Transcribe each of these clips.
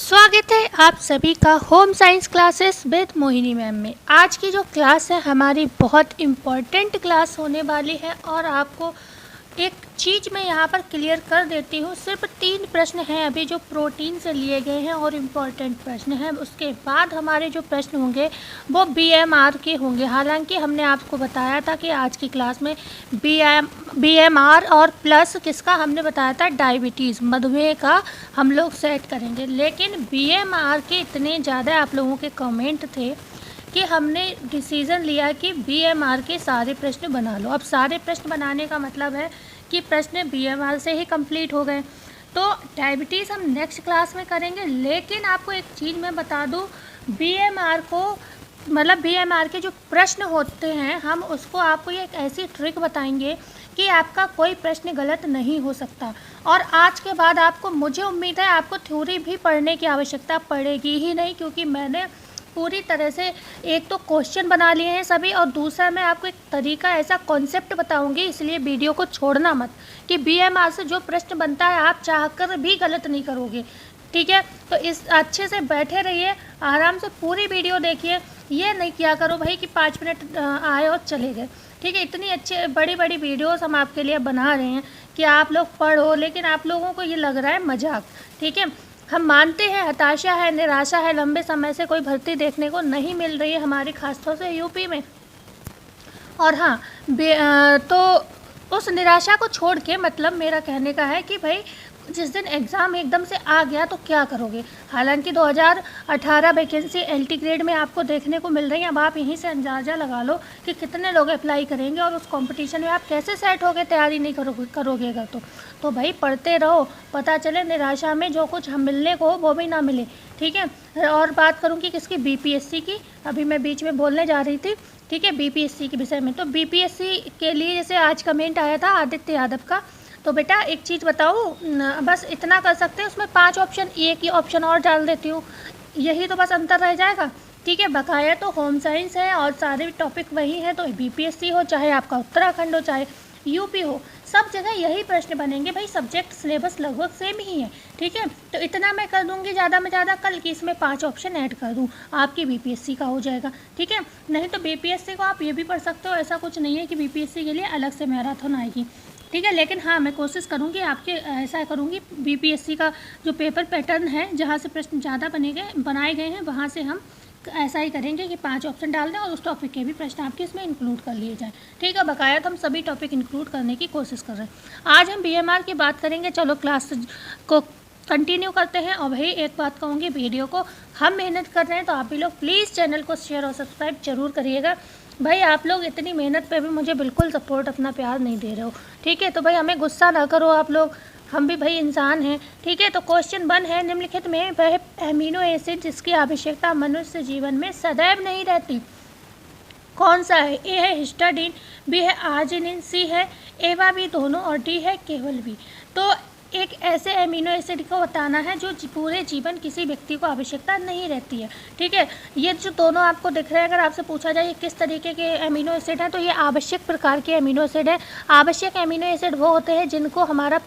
स्वागत है आप सभी का home science classes with Mohini ma'am में। आज की जो क्लास है हमारी बहुत इम्पॉर्टेंट क्लास होने वाली है और आपको एक चीज़ मैं यहाँ पर क्लियर कर देती हूँ। सिर्फ 3 प्रश्न हैं अभी जो प्रोटीन से लिए गए हैं और इम्पॉर्टेंट प्रश्न हैं। उसके बाद हमारे जो प्रश्न होंगे वो बीएमआर के होंगे। हालांकि हमने आपको बताया था कि आज की क्लास में बीएमआर और प्लस किसका हमने बताया था, डायबिटीज़ मधुमेह का हम लोग सेट करेंगे। लेकिन बीएमआर के इतने ज़्यादा आप लोगों के कमेंट थे कि हमने डिसीज़न लिया कि बीएमआर के सारे प्रश्न बना लो। अब सारे प्रश्न बनाने का मतलब है कि प्रश्न बीएमआर से ही कंप्लीट हो गए। तो डायबिटीज़ हम नेक्स्ट क्लास में करेंगे। लेकिन आपको एक चीज़ मैं बता दूं, बीएमआर को मतलब बीएमआर के जो प्रश्न होते हैं हम उसको आपको एक ऐसी ट्रिक बताएंगे कि आपका कोई प्रश्न गलत नहीं हो सकता। और आज के बाद आपको, मुझे उम्मीद है आपको थ्योरी भी पढ़ने की आवश्यकता पड़ेगी ही नहीं, क्योंकि मैंने पूरी तरह से एक तो क्वेश्चन बना लिए हैं सभी, और दूसरा मैं आपको एक तरीका, ऐसा कॉन्सेप्ट बताऊंगी। इसलिए वीडियो को छोड़ना मत कि बीएमआर से जो प्रश्न बनता है आप चाहकर भी गलत नहीं करोगे, ठीक है। तो इस अच्छे से बैठे रहिए, आराम से पूरी वीडियो देखिए। ये नहीं किया करो भाई कि 5 मिनट आए और चले गए, ठीक है। इतनी अच्छी बड़ी बड़ी वीडियोस हम आपके लिए बना रहे हैं कि आप लोग पढ़ो, लेकिन आप लोगों को ये लग रहा है मजाक, ठीक है। हम मानते हैं हताशा है, निराशा है, लंबे समय से कोई भर्ती देखने को नहीं मिल रही है हमारी खासतौर से यूपी में। और हाँ, तो उस निराशा को छोड़ के मतलब मेरा कहने का है कि भाई जिस दिन एग्ज़ाम एकदम से आ गया तो क्या करोगे। हालांकि 2018 वैकेंसी एलटी ग्रेड में आपको देखने को मिल रही है। अब आप यहीं से अंदाज़ा लगा लो कि कितने लोग अप्लाई करेंगे और उस कंपटीशन में आप कैसे सेट होगे, तैयारी नहीं करोगे अगर तो भाई पढ़ते रहो, पता चले निराशा में जो कुछ हम मिलने को वो भी ना मिले, ठीक है। और बात करूँगी किसकी, बीपीएससी की। अभी मैं बीच में बोलने जा रही थी, ठीक है, बीपीएससी के विषय में। तो बीपीएससी के लिए जैसे आज कमेंट आया था आदित्य यादव का, तो बेटा एक चीज़ बताओ, बस इतना कर सकते हैं, उसमें 5 ऑप्शन, एक ही ऑप्शन और डाल देती हूँ, यही तो बस अंतर रह जाएगा, ठीक है। बकाया तो होम साइंस है और सारे टॉपिक वही हैं। तो बीपीएससी हो, चाहे आपका उत्तराखंड हो, चाहे यूपी हो, सब जगह यही प्रश्न बनेंगे भाई। सब्जेक्ट सिलेबस लगभग सेम ही है, ठीक है। तो इतना मैं कर दूंगी ज़्यादा में ज़्यादा कल की इसमें 5 ऑप्शन ऐड कर दूँ, आपकी बीपीएससी का हो जाएगा, ठीक है। नहीं तो बीपीएससी को आप ये भी पढ़ सकते हो, ऐसा कुछ नहीं है कि बीपीएससी के लिए अलग से मैराथन आएगी, ठीक है। लेकिन हाँ, मैं कोशिश करूँगी आपके, ऐसा करूँगी बीपीएससी का जो पेपर पैटर्न है जहाँ से प्रश्न ज़्यादा बनाए गए हैं वहाँ से हम ऐसा ही करेंगे कि 5 ऑप्शन डाल दें और उस टॉपिक के भी प्रश्न आपके इसमें इंक्लूड कर लिए जाएँ, ठीक है। बकाया तो हम सभी टॉपिक इंक्लूड करने की कोशिश कर रहे हैं। आज हम बीएमआर की बात करेंगे। चलो क्लास को कंटिन्यू करते हैं। और भाई एक बात कहूँगी, वीडियो को हम मेहनत कर रहे हैं तो आप भी लोग प्लीज़ चैनल को शेयर और सब्सक्राइब जरूर करिएगा। भाई आप लोग इतनी मेहनत पे भी मुझे बिल्कुल सपोर्ट, अपना प्यार नहीं दे रहे हो, ठीक है। तो भाई हमें गुस्सा ना करो आप लोग, हम भी भाई इंसान हैं, ठीक है। तो क्वेश्चन 1 है, निम्नलिखित में वह एमिनो एसिड जिसकी आवश्यकता मनुष्य जीवन में सदैव नहीं रहती कौन सा है। ए है हिस्टाडीन, बी है आर्जिनिन, सी है ए व बी दोनों, और डी है केवल बी। तो एक ऐसे एमिनो एसिड को बताना है जो पूरे जीवन किसी व्यक्ति को आवश्यकता नहीं रहती है, ठीक है। ये जो दोनों आपको दिख रहे हैं, अगर आपसे पूछा जाए किस तरीके के एमिनो एसिड हैं तो ये आवश्यक प्रकार के एमिनो एसिड है। आवश्यक एमिनो एसिड वो होते हैं जिनको हमारा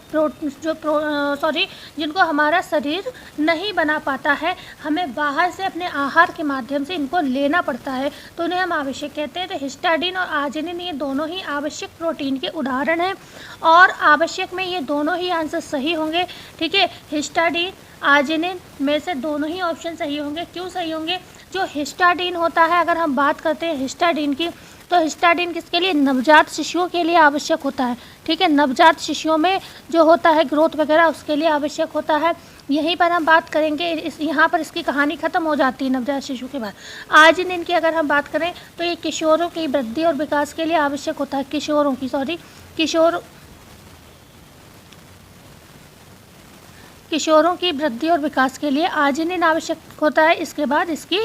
जिनको हमारा शरीर नहीं बना पाता है, हमें बाहर से अपने आहार के माध्यम से इनको लेना पड़ता है, तो उन्हें हम आवश्यक कहते हैं। तो हिस्टाडीन और आर्जिनिन ये दोनों ही आवश्यक प्रोटीन के उदाहरण हैं और आवश्यक में ये दोनों ही आंसर सही होंगे, ठीक है। हिस्टाडीन, आर्जिनिन में से दोनों ही ऑप्शन सही होंगे। क्यों सही होंगे? जो हिस्टाडीन होता है, अगर हम बात करते हैं हिस्टाडीन की, तो हिस्टाडीन किसके लिए, नवजात शिशुओं के लिए आवश्यक होता है, ठीक है। नवजात शिशुओं में जो होता है ग्रोथ वगैरह उसके लिए आवश्यक होता है। यहीं पर हम बात करेंगे, यहाँ पर इसकी कहानी ख़त्म हो जाती है नवजात शिशु के बाद। आर्जिनिन की अगर हम बात करें तो ये किशोरों की वृद्धि और विकास के लिए आवश्यक होता है। किशोरों की वृद्धि और विकास के लिए आर्जिनिन आवश्यक होता है। इसके बाद इसकी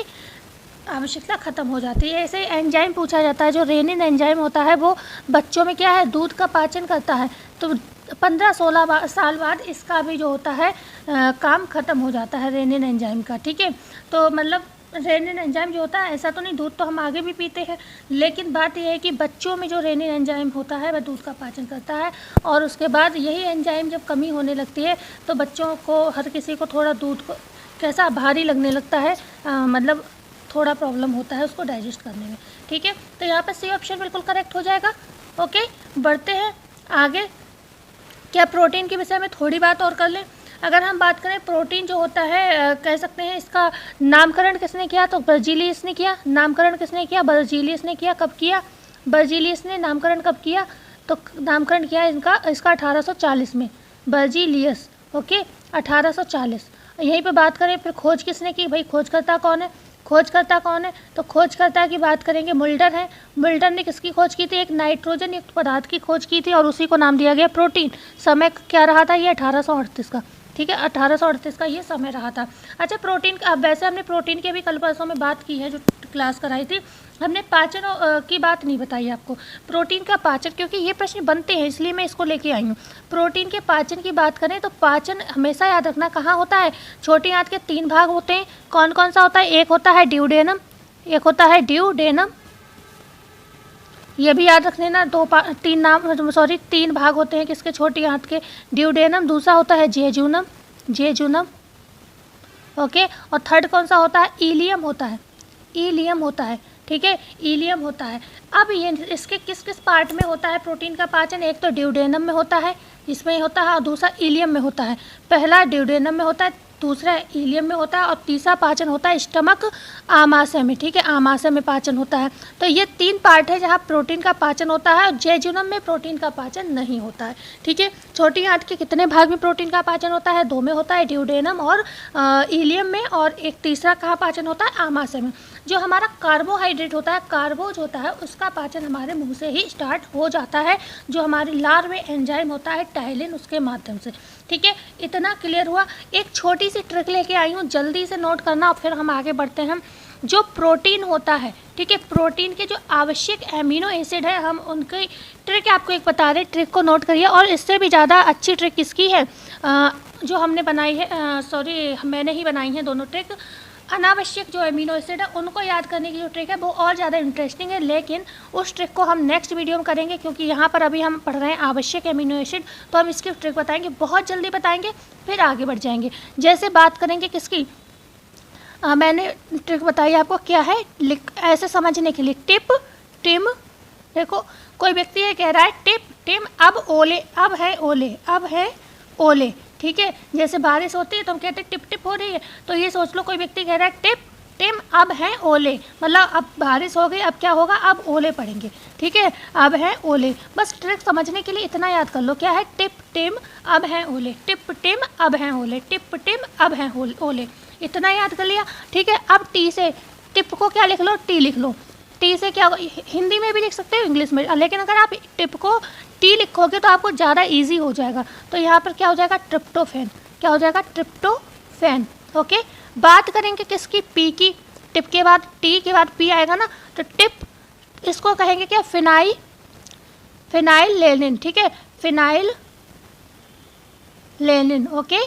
आवश्यकता खत्म हो जाती है। ऐसे एंजाइम पूछा जाता है, जो रेनिन एंजाइम होता है वो बच्चों में क्या है, दूध का पाचन करता है। तो 15-16 साल बाद इसका भी जो होता है काम खत्म हो जाता है रेनिन एंजाइम का, ठीक है। तो मतलब रेनिन एंजाइम जो होता है, ऐसा तो नहीं, दूध तो हम आगे भी पीते हैं, लेकिन बात यह है कि बच्चों में जो रेनिन एंजाइम होता है वह दूध का पाचन करता है। और उसके बाद यही एंजाइम जब कमी होने लगती है तो बच्चों को, हर किसी को थोड़ा दूध को कैसा भारी लगने लगता है, मतलब थोड़ा प्रॉब्लम होता है उसको डाइजेस्ट करने में। ठीक है, तो यहाँ पर सी ऑप्शन बिल्कुल करेक्ट हो जाएगा। ओके, बढ़ते हैं आगे। क्या प्रोटीन के विषय में थोड़ी बात और कर लें। अगर हम बात करें प्रोटीन जो होता है, कह सकते हैं इसका नामकरण किसने किया, तो बर्जीलियस ने किया। नामकरण किसने किया, बर्जीलियस ने किया। कब किया, बर्जीलियस ने नामकरण कब किया, तो नामकरण किया इसका 1840 में, बर्जीलियस। ओके, 1840। यहीं पे बात करें फिर खोज किसने की, भाई खोजकर्ता कौन है, खोजकर्ता कौन है, तो खोजकर्ता की बात करेंगे मुल्डर है। मुल्डर ने किसकी खोज की थी, एक नाइट्रोजन युक्त पदार्थ की खोज की थी और उसी को नाम दिया गया प्रोटीन। समय क्या रहा था, ये 1838 का। ठीक है, 1838 का ये समय रहा था। अच्छा, प्रोटीन, अब वैसे हमने प्रोटीन की अभी कल परसों में बात की है, जो क्लास कराई थी हमने, पाचन की बात नहीं बताई आपको। प्रोटीन का पाचन, क्योंकि ये प्रश्न बनते हैं इसलिए मैं इसको लेके आई हूँ। प्रोटीन के पाचन की बात करें तो पाचन हमेशा याद रखना कहाँ होता है, छोटी आंत के 3 भाग होते हैं। कौन कौन सा होता है, एक होता है ड्यूडेनम, एक होता है ड्यूडेनम, ये भी याद रख लेना। 3 भाग होते हैं किसके, छोटी आंत के, ड्यूडेनम। दूसरा होता है जेजुनम, जेजुनम। ओके, और थर्ड कौन सा होता है, इलियम होता है, इलियम होता है। ठीक है, इलियम होता है। अब ये इसके किस किस पार्ट में होता है प्रोटीन का पाचन, एक तो ड्यूडेनम में होता है, इसमें होता है, और दूसरा इलियम में होता है। पहला ड्यूडेनम में होता है, दूसरा इलियम में होता है, और तीसरा पाचन होता है स्टमक, आमाशय में। ठीक है, आमाशय में पाचन होता है। तो ये 3 पार्ट है जहाँ प्रोटीन का पाचन होता है, और जेजुनम में प्रोटीन का पाचन नहीं होता है। ठीक है, छोटी आंत के कितने भाग में प्रोटीन का पाचन होता है, 2 में होता है, ड्यूडेनम और इलियम में, और एक तीसरा कहाँ पाचन होता है, आमाशय में। जो हमारा कार्बोहाइड्रेट होता है, कार्बोज होता है, उसका पाचन हमारे मुंह से ही स्टार्ट हो जाता है, जो हमारी लार में एंजाइम होता है टाइलिन, उसके माध्यम से। ठीक है, इतना क्लियर हुआ। एक छोटी सी ट्रिक लेके आई हूँ, जल्दी से नोट करना और फिर हम आगे बढ़ते हैं। जो प्रोटीन होता है, ठीक है, प्रोटीन के जो आवश्यक एमिनो एसिड है, हम उनकी ट्रिक आपको एक बता रहे, ट्रिक को नोट करिए। और इससे भी ज़्यादा अच्छी ट्रिक किसकी है, जो हमने बनाई है, मैंने ही बनाई है दोनों ट्रिक। अनावश्यक जो एमिनो एसिड है उनको याद करने की जो ट्रिक है वो और ज़्यादा इंटरेस्टिंग है, लेकिन उस ट्रिक को हम नेक्स्ट वीडियो में करेंगे, क्योंकि यहाँ पर अभी हम पढ़ रहे हैं आवश्यक एमिनो एसिड, तो हम इसकी ट्रिक बताएंगे, बहुत जल्दी बताएंगे, फिर आगे बढ़ जाएंगे। जैसे बात करेंगे किसकी, मैंने ट्रिक बताई आपको, क्या है, ऐसे समझने के लिए, टिप टिम। देखो, कोई व्यक्ति ये कह रहा है टिप टिम अब ओले, अब है ओले, अब है ओले। ठीक है, जैसे बारिश होती है तो हम कहते हैं टिप टिप हो रही है, तो ये सोच लो कोई व्यक्ति कह रहा है टिप टिम अब है ओले, मतलब अब बारिश हो गई, अब क्या होगा, अब ओले पड़ेंगे। ठीक है, अब है ओले। बस ट्रिक समझने के लिए इतना याद कर लो, क्या है, टिप टिम अब है ओले, टिप टिम अब है ओले, टिप टिम अब है ओले, इतना याद कर लिया। ठीक है, अब टी से टिप को क्या लिख लो, टी लिख लो। टी से क्या, हिंदी में भी लिख सकते हो, इंग्लिश में, लेकिन अगर आप टिप को टी लिखोगे तो आपको ज़्यादा इजी हो जाएगा। तो यहाँ पर क्या हो जाएगा, ट्रिप्टोफैन, क्या हो जाएगा, ट्रिप्टोफैन। ओके, बात करेंगे किसकी, पी की। टिप के बाद, टी के बाद पी आएगा ना, तो टिप, इसको कहेंगे क्या, फिनाइल लेनिन। ठीक है, फिनाइल लेनिन। ओके,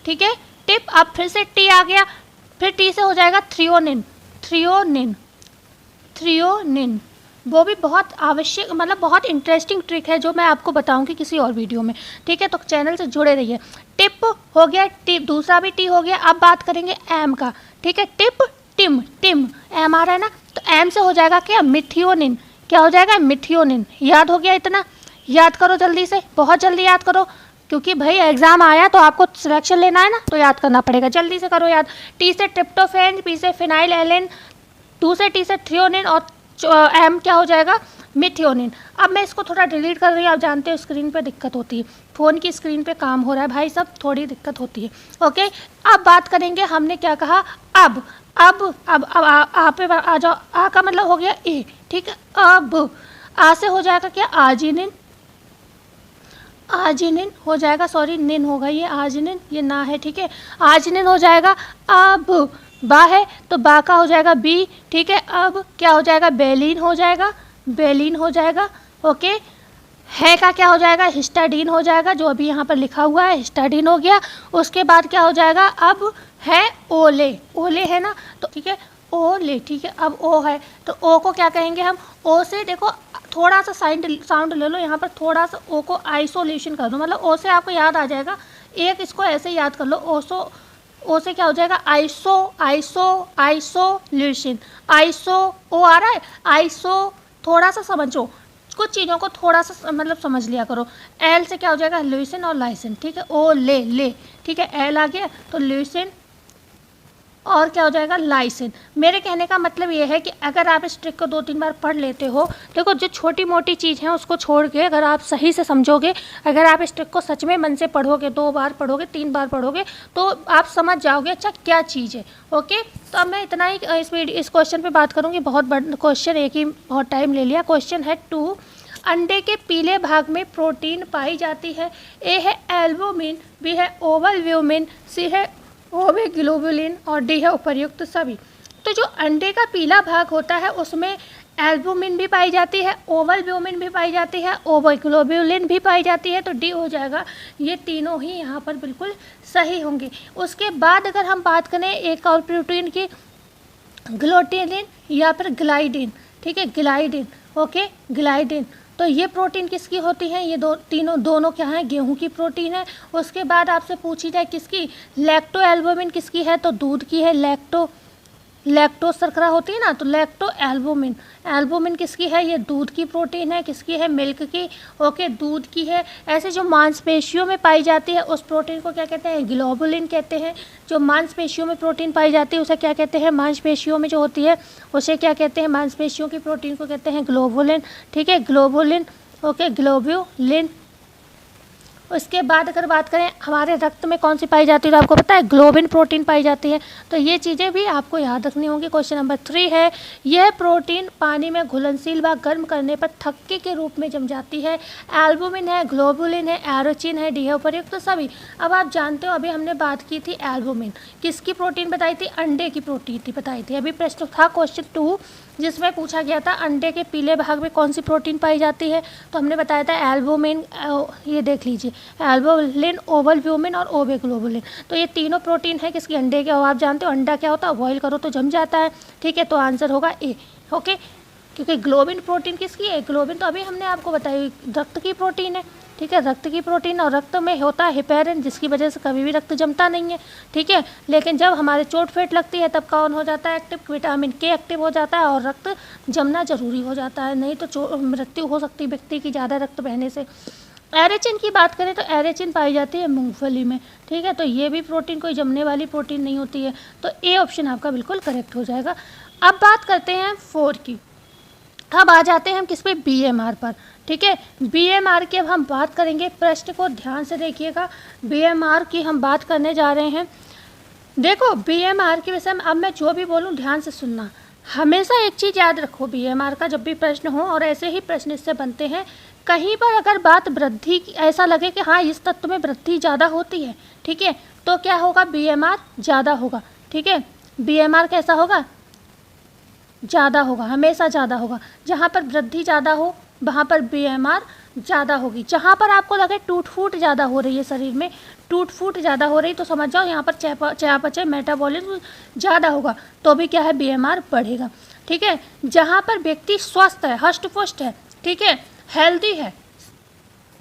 ठीक है, टिप, अब फिर से टी आ गया, फिर टी से हो जाएगा थ्रियोनिन, थ्रियोनिन, थ्रियोनिन। वो भी बहुत आवश्यक, मतलब बहुत इंटरेस्टिंग ट्रिक है, जो मैं आपको बताऊंगी किसी और वीडियो में। ठीक है, तो चैनल से जुड़े रहिए। टिप हो गया, टिप, दूसरा भी टी हो गया। अब बात करेंगे एम का। ठीक है, टिप टिम, टिम एम आ रहा है ना, तो एम से हो जाएगा क्या, मिथियोनिन। क्या हो जाएगा, मिथियोनिन। याद हो गया, इतना याद करो जल्दी से, बहुत जल्दी याद करो, क्योंकि भाई एग्जाम आया तो आपको सिलेक्शन लेना है ना, तो याद करना पड़ेगा, जल्दी से करो याद। टी से ट्रिप्टोफैन, पी से फिनाइल एलेन, दूसरे टी से थ्रियोनिन, और एम क्या हो जाएगा, मिथियोनिन। अब मैं इसको थोड़ा डिलीट कर रही हूँ, आप जानते हो स्क्रीन पे दिक्कत होती है, फ़ोन की स्क्रीन पे काम हो रहा है भाई, सब थोड़ी दिक्कत होती है। ओके, अब बात करेंगे, हमने क्या कहा, अब आ पे आ जाओ, आ का मतलब हो गया ए। ठीक है, अब आ से हो जाएगा क्या, आजिनिन, आजिनिन हो जाएगा, सॉरी निन होगा ये, आजिनिन ये ना है। ठीक है, आजिनिन हो जाएगा। अब बा है तो बा का हो जाएगा बी। ठीक है, अब क्या हो जाएगा, बेलिन हो जाएगा, बेलिन हो जाएगा। ओके, है का क्या हो जाएगा, हिस्टाडीन हो जाएगा, जो अभी यहाँ पर लिखा हुआ है हिस्टाडीन हो गया। उसके बाद क्या हो जाएगा, अब है ओले, ओले है ना, तो ठीक है ओले। ठीक है, अब ओ है तो ओ को क्या कहेंगे हम, ओ से देखो थोड़ा सा साउंड ले लो, यहाँ पर थोड़ा सा ओ को आइसोलेशन कर दो, मतलब ओ से आपको याद आ जाएगा, एक इसको ऐसे याद कर लो, ओसो ओ से क्या हो जाएगा आइसो, आइसो, आइसोल्यूसिन, आइसो, ओ आ रहा है, आइसो, थोड़ा सा समझो, कुछ चीज़ों को थोड़ा सा मतलब समझ लिया करो। एल से क्या हो जाएगा ल्यूसिन और लाइसिन, ठीक है, ओ ले, ठीक है, एल आ गया तो ल्यूसिन और क्या हो जाएगा लाइसिन। मेरे कहने का मतलब ये है कि अगर आप इस ट्रिक को 2-3 बार पढ़ लेते हो, देखो जो छोटी मोटी चीज़ है उसको छोड़ के अगर आप सही से समझोगे, अगर आप इस ट्रिक को सच में मन से पढ़ोगे, 2 बार पढ़ोगे, 3 बार पढ़ोगे, तो आप समझ जाओगे अच्छा क्या चीज़ है। ओके, तो अब मैं इतना ही इस क्वेश्चन पर बात करूँगी। बहुत बड़ा क्वेश्चन, एक ही बहुत टाइम ले लिया। क्वेश्चन है 2, अंडे के पीले भाग में प्रोटीन पाई जाती है। ए है एल्बुमिन, बी है ओवलब्यूमिन, सी है ओवेग्लोबुलिन और डी है उपर्युक्त सभी। तो जो अंडे का पीला भाग होता है उसमें एल्बुमिन भी पाई जाती है, ओवलब्यूमिन भी पाई जाती है, ओवेग्लोबुलिन भी पाई जाती है, तो डी हो जाएगा। ये तीनों ही यहाँ पर बिल्कुल सही होंगे। उसके बाद अगर हम बात करें एक और प्रोटीन की, ग्लूटेनिन या फिर ग्लाइडिन, ठीक है, ग्लाइडिन, ओके, ग्लाइडिन, तो ये प्रोटीन किसकी होती है, ये दोनों क्या है, गेहूं की प्रोटीन है। उसके बाद आपसे पूछी जाए किसकी, लैक्टो एल्बुमिन किसकी है, तो दूध की है, लैक्टोज शर्करा होती है ना, तो लैक्टो एल्बुमिन, एल्बुमिन किसकी है, ये दूध की प्रोटीन है, किसकी है, मिल्क की, ओके, दूध की है। ऐसे जो मांसपेशियों में पाई जाती है उस प्रोटीन को क्या कहते हैं, ग्लोबुलिन कहते हैं। जो मांसपेशियों में प्रोटीन पाई जाती है उसे क्या कहते हैं, मांसपेशियों में जो होती है उसे क्या कहते हैं, मांसपेशियों की प्रोटीन को कहते हैं ग्लोबुलिन, ठीक है, ग्लोबुलिन, ओके, ग्लोब्यूलिन। उसके बाद अगर बात करें हमारे रक्त में कौन सी पाई जाती है, तो आपको पता है ग्लोबिन प्रोटीन पाई जाती है। तो ये चीज़ें भी आपको याद रखनी होंगी। क्वेश्चन नंबर 3 है, यह प्रोटीन पानी में घुलनशील व गर्म करने पर थक्के के रूप में जम जाती है। एल्बुमिन है, ग्लोबुलिन है, एरोचिन है, डी है उपर्युक्त सभी। अब आप जानते हो अभी हमने बात की थी एल्बुमिन, किसकी प्रोटीन बताई थी, अंडे की प्रोटीन थी बताई थी। अभी प्रश्न था क्वेश्चन 2 जिसमें पूछा गया था अंडे के पीले भाग में कौन सी प्रोटीन पाई जाती है, तो हमने बताया था एल्बुमिन, ये देख लीजिए, एल्बुमिन, ओवलब्यूमिन और ओवेग्लोबुलिन। तो ये तीनों प्रोटीन है किसकी, अंडे के। और आप जानते हो अंडा क्या होता है, बॉईल करो तो जम जाता है, ठीक है, तो आंसर होगा ए, ओके, क्योंकि ग्लोबिन प्रोटीन किसकी है, ग्लोबिन तो अभी हमने आपको बताई रक्त की प्रोटीन है, ठीक है, रक्त की प्रोटीन। और रक्त में होता है हेपेरिन जिसकी वजह से कभी भी रक्त जमता नहीं है, ठीक है। लेकिन जब हमारे चोट फेट लगती है तब कौन हो जाता है एक्टिव, विटामिन के एक्टिव हो जाता है और रक्त जमना जरूरी हो जाता है, नहीं तो मृत्यु हो सकती है व्यक्ति की ज़्यादा रक्त बहने से। एरेचिन की बात करें तो एरेचिन पाई जाती है मूंगफली में, ठीक है, तो ये भी प्रोटीन कोई जमने वाली प्रोटीन नहीं होती है, तो ए ऑप्शन आपका बिल्कुल करेक्ट हो जाएगा। अब बात करते हैं 4 की। अब आ जाते हैं हम किस पे, बीएमआर पर, ठीक है। बीएमआर की अब हम बात करेंगे, प्रश्न को ध्यान से देखिएगा। बीएमआर की हम बात करने जा रहे हैं। देखो बीएमआर के विषय में अब मैं जो भी बोलूँ ध्यान से सुनना। हमेशा एक चीज़ याद रखो, बीएमआर का जब भी प्रश्न हो, और ऐसे ही प्रश्न इससे बनते हैं, कहीं पर अगर बात वृद्धि की ऐसा लगे कि हाँ इस तत्व में वृद्धि ज़्यादा होती है, ठीक है, तो क्या होगा, बीएमआर ज़्यादा होगा, ठीक है, बीएमआर कैसा होगा, ज़्यादा होगा, हमेशा ज़्यादा होगा। जहाँ पर वृद्धि ज़्यादा हो वहाँ पर बीएमआर ज़्यादा होगी। जहाँ पर आपको लगे टूट फूट ज़्यादा हो रही है, शरीर में टूट फूट ज़्यादा हो रही, तो समझ जाओ यहाँ पर चयापचय मेटाबॉलिज्म ज़्यादा होगा, तो भी क्या है, बीएमआर बढ़ेगा, ठीक है। जहाँ पर व्यक्ति स्वस्थ है, हष्ट पुष्ट है, ठीक है, हेल्दी है,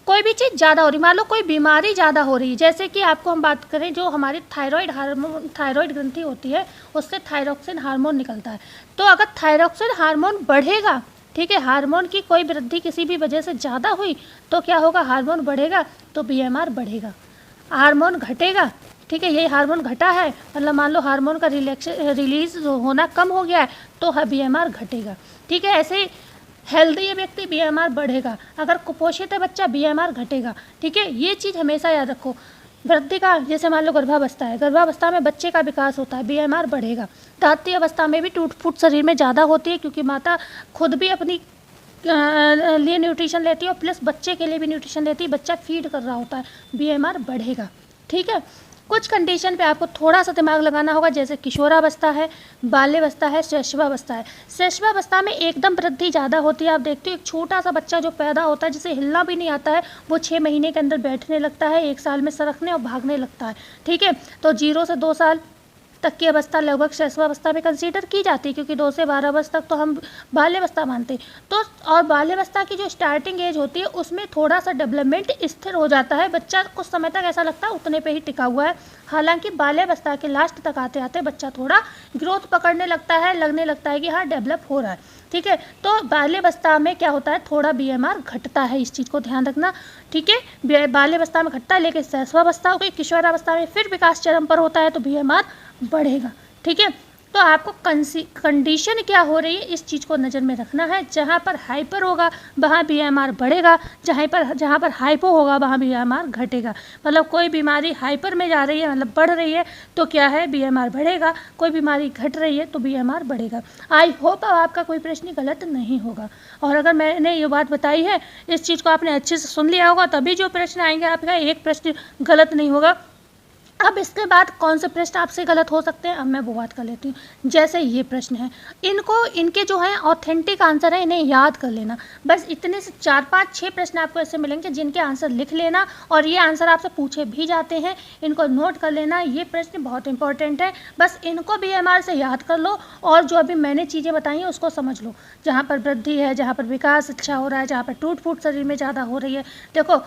कोई भी चीज़ ज़्यादा हो रही, मान लो कोई बीमारी ज़्यादा हो रही है, जैसे कि आपको हम बात करें जो हमारी थायराइड हार्मोन, थायराइड ग्रंथि होती है उससे थायरोक्सिन हार्मोन निकलता है, तो अगर थायरोक्सिन हार्मोन बढ़ेगा, ठीक है, हार्मोन की कोई वृद्धि किसी भी वजह से ज़्यादा हुई तो क्या होगा, हार्मोन बढ़ेगा तो बीएमआर बढ़ेगा। हार्मोन घटेगा, ठीक है, ये हार्मोन घटा है मतलब मान लो हार्मोन का रिलीज होना कम हो गया है तो बीएमआर घटेगा, ठीक है। ऐसे हेल्दी है व्यक्ति, बीएमआर बढ़ेगा, अगर कुपोषित है बच्चा, बीएमआर घटेगा, ठीक है। ये चीज़ हमेशा याद रखो। वृद्धि का, जैसे मान लो गर्भावस्था है, गर्भावस्था में बच्चे का विकास होता है, बीएमआर बढ़ेगा। दात्री अवस्था में भी टूट फूट शरीर में ज़्यादा होती है क्योंकि माता खुद भी अपनी लिए न्यूट्रिशन लेती है और प्लस बच्चे के लिए भी न्यूट्रिशन लेती है, बच्चा फीड कर रहा होता है, बीएमआर बढ़ेगा, ठीक है। कुछ कंडीशन पे आपको थोड़ा सा दिमाग लगाना होगा, जैसे किशोरावस्था है, बाल्यावस्था है, शैशवावस्था है। शैशवावस्था में एकदम वृद्धि ज़्यादा होती है, आप देखते हो एक छोटा सा बच्चा जो पैदा होता है जिसे हिलना भी नहीं आता है, वो 6 महीने के अंदर बैठने लगता है, 1 साल में सरकने और भागने लगता है, ठीक है। तो 0 से 2 साल तक की अवस्था लगभग शैशवावस्था में कंसीडर की जाती है, क्योंकि 2 से 12 वर्ष तक तो हम बाल्यावस्था मानते हैं। तो और बाल्यावस्था की जो स्टार्टिंग एज होती है उसमें थोड़ा सा डेवलपमेंट स्थिर हो जाता है, बच्चा कुछ समय तक ऐसा लगता है उतने पे ही टिका हुआ है। हालांकि बाल्यावस्था के लास्ट तक आते आते बच्चा थोड़ा ग्रोथ पकड़ने लगता है, लगने लगता है कि हाँ डेवलप हो रहा है, ठीक है। तो बाल्यावस्था में क्या होता है, थोड़ा BMR घटता है, इस चीज़ को ध्यान रखना, ठीक है। बाल्यावस्था में घटता है, लेकिन शैशवावस्था हो गई, किशोरावस्था में फिर विकास चरम पर होता है तो BMR बढ़ेगा, ठीक है। तो आपको कंडीशन क्या हो रही है इस चीज़ को नज़र में रखना है। जहाँ पर हाइपर होगा वहाँ BMR बढ़ेगा, जहाँ पर हाइपो होगा वहाँ BMR घटेगा। मतलब कोई बीमारी हाइपर में जा रही है, मतलब बढ़ रही है, तो क्या है BMR बढ़ेगा, कोई बीमारी घट रही है तो BMR बढ़ेगा। आई होप अब आपका कोई प्रश्न गलत नहीं होगा, और अगर मैंने ये बात बताई है, इस चीज़ को आपने अच्छे से सुन लिया होगा, तभी जो प्रश्न आएंगे आपका एक प्रश्न गलत नहीं होगा। अब इसके बाद कौन से प्रश्न आपसे गलत हो सकते हैं, अब मैं वो बात कर लेती हूँ। जैसे ये प्रश्न है, इनके जो है ऑथेंटिक आंसर है, इन्हें याद कर लेना। बस इतने से 4, 5, 6 प्रश्न आपको ऐसे मिलेंगे जिनके आंसर लिख लेना, और ये आंसर आपसे पूछे भी जाते हैं, इनको नोट कर लेना। ये प्रश्न बहुत इंपॉर्टेंट है, बस इनको BMR से याद कर लो, और जो अभी मैंने चीज़ें बताई हैं उसको समझ लो। जहाँ पर वृद्धि है, जहाँ पर विकास अच्छा हो रहा है, जहाँ पर टूट फूट शरीर में ज़्यादा हो रही है, देखो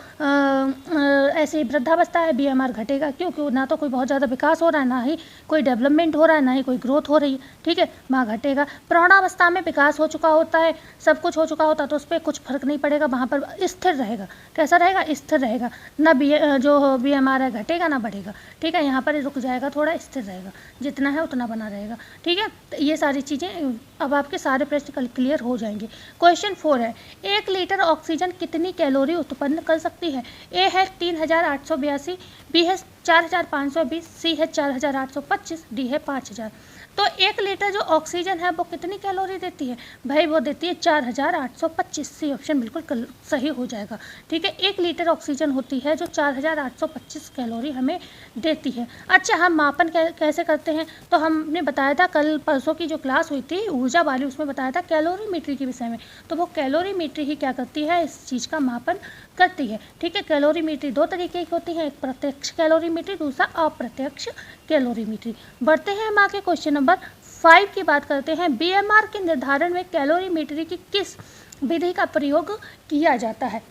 ऐसे वृद्धावस्था है BMR घटेगा, क्योंकि ना तो कोई बहुत ज़्यादा विकास हो रहा है, ना ही कोई डेवलपमेंट हो रहा है, ना ही कोई ग्रोथ हो रही है, ठीक है, वहाँ घटेगा। प्रौढ़ावस्था में विकास हो चुका होता है, सब कुछ हो चुका होता है, तो उस पर कुछ फर्क नहीं पड़ेगा, वहाँ पर स्थिर रहेगा। कैसा रहेगा, स्थिर रहेगा, ना जो BMR है घटेगा ना बढ़ेगा, ठीक है। यहाँ पर रुक जाएगा, थोड़ा स्थिर रहेगा, जितना है उतना बना रहेगा, ठीक है। तो ये सारी चीज़ें अब आपके सारे प्रश्न क्लियर हो जाएंगे। क्वेश्चन 4 है, 1 लीटर ऑक्सीजन कितनी कैलोरी उत्पन्न कर सकती है? ए है 3882, बी है 4520, सी है 4825, डी है 5000। तो 1 लीटर जो ऑक्सीजन है वो कितनी कैलोरी देती है? भाई वो देती है 4825। सी ऑप्शन बिल्कुल सही हो जाएगा, ठीक है। 1 लीटर ऑक्सीजन होती है जो 4825 कैलोरी हमें देती है। अच्छा, हम मापन कैसे करते हैं? तो हमने बताया था कल परसों की जो क्लास हुई थी ऊर्जा वाली, उसमें बताया था कैलोरीमीट्री के विषय में। तो वो कैलोरीमीट्री ही क्या करती है, इस चीज़ का मापन करती है, ठीक है। कैलोरीमीट्री 2 तरीके की होती है, एक प्रत्यक्ष कैलोरीमीट्री, दूसरा अप्रत्यक्ष कैलोरीमीट्री। बढ़ते हैं हम आगे क्वेश्चन नंबर 5 की बात करते हैं। BMR के निर्धारण में कैलोरीमीट्री की किस विधि का प्रयोग किया जाता है?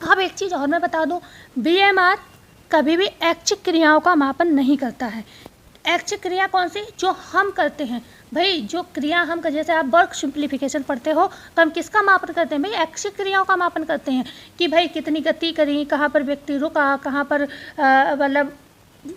अब एक चीज़ और मैं बता दूं, BMR कभी भी ऐच्छिक क्रियाओं का मापन नहीं करता है। ऐच्छिक क्रिया कौन सी? जो हम करते हैं भाई, जो क्रिया हम जैसे आप वर्क सिंप्लीफिकेशन पढ़ते हो तो हम किसका मापन करते हैं भाई? ऐच्छिक क्रियाओं का मापन करते हैं कि भाई कितनी गति करी, कहाँ पर व्यक्ति रुका, कहाँ पर मतलब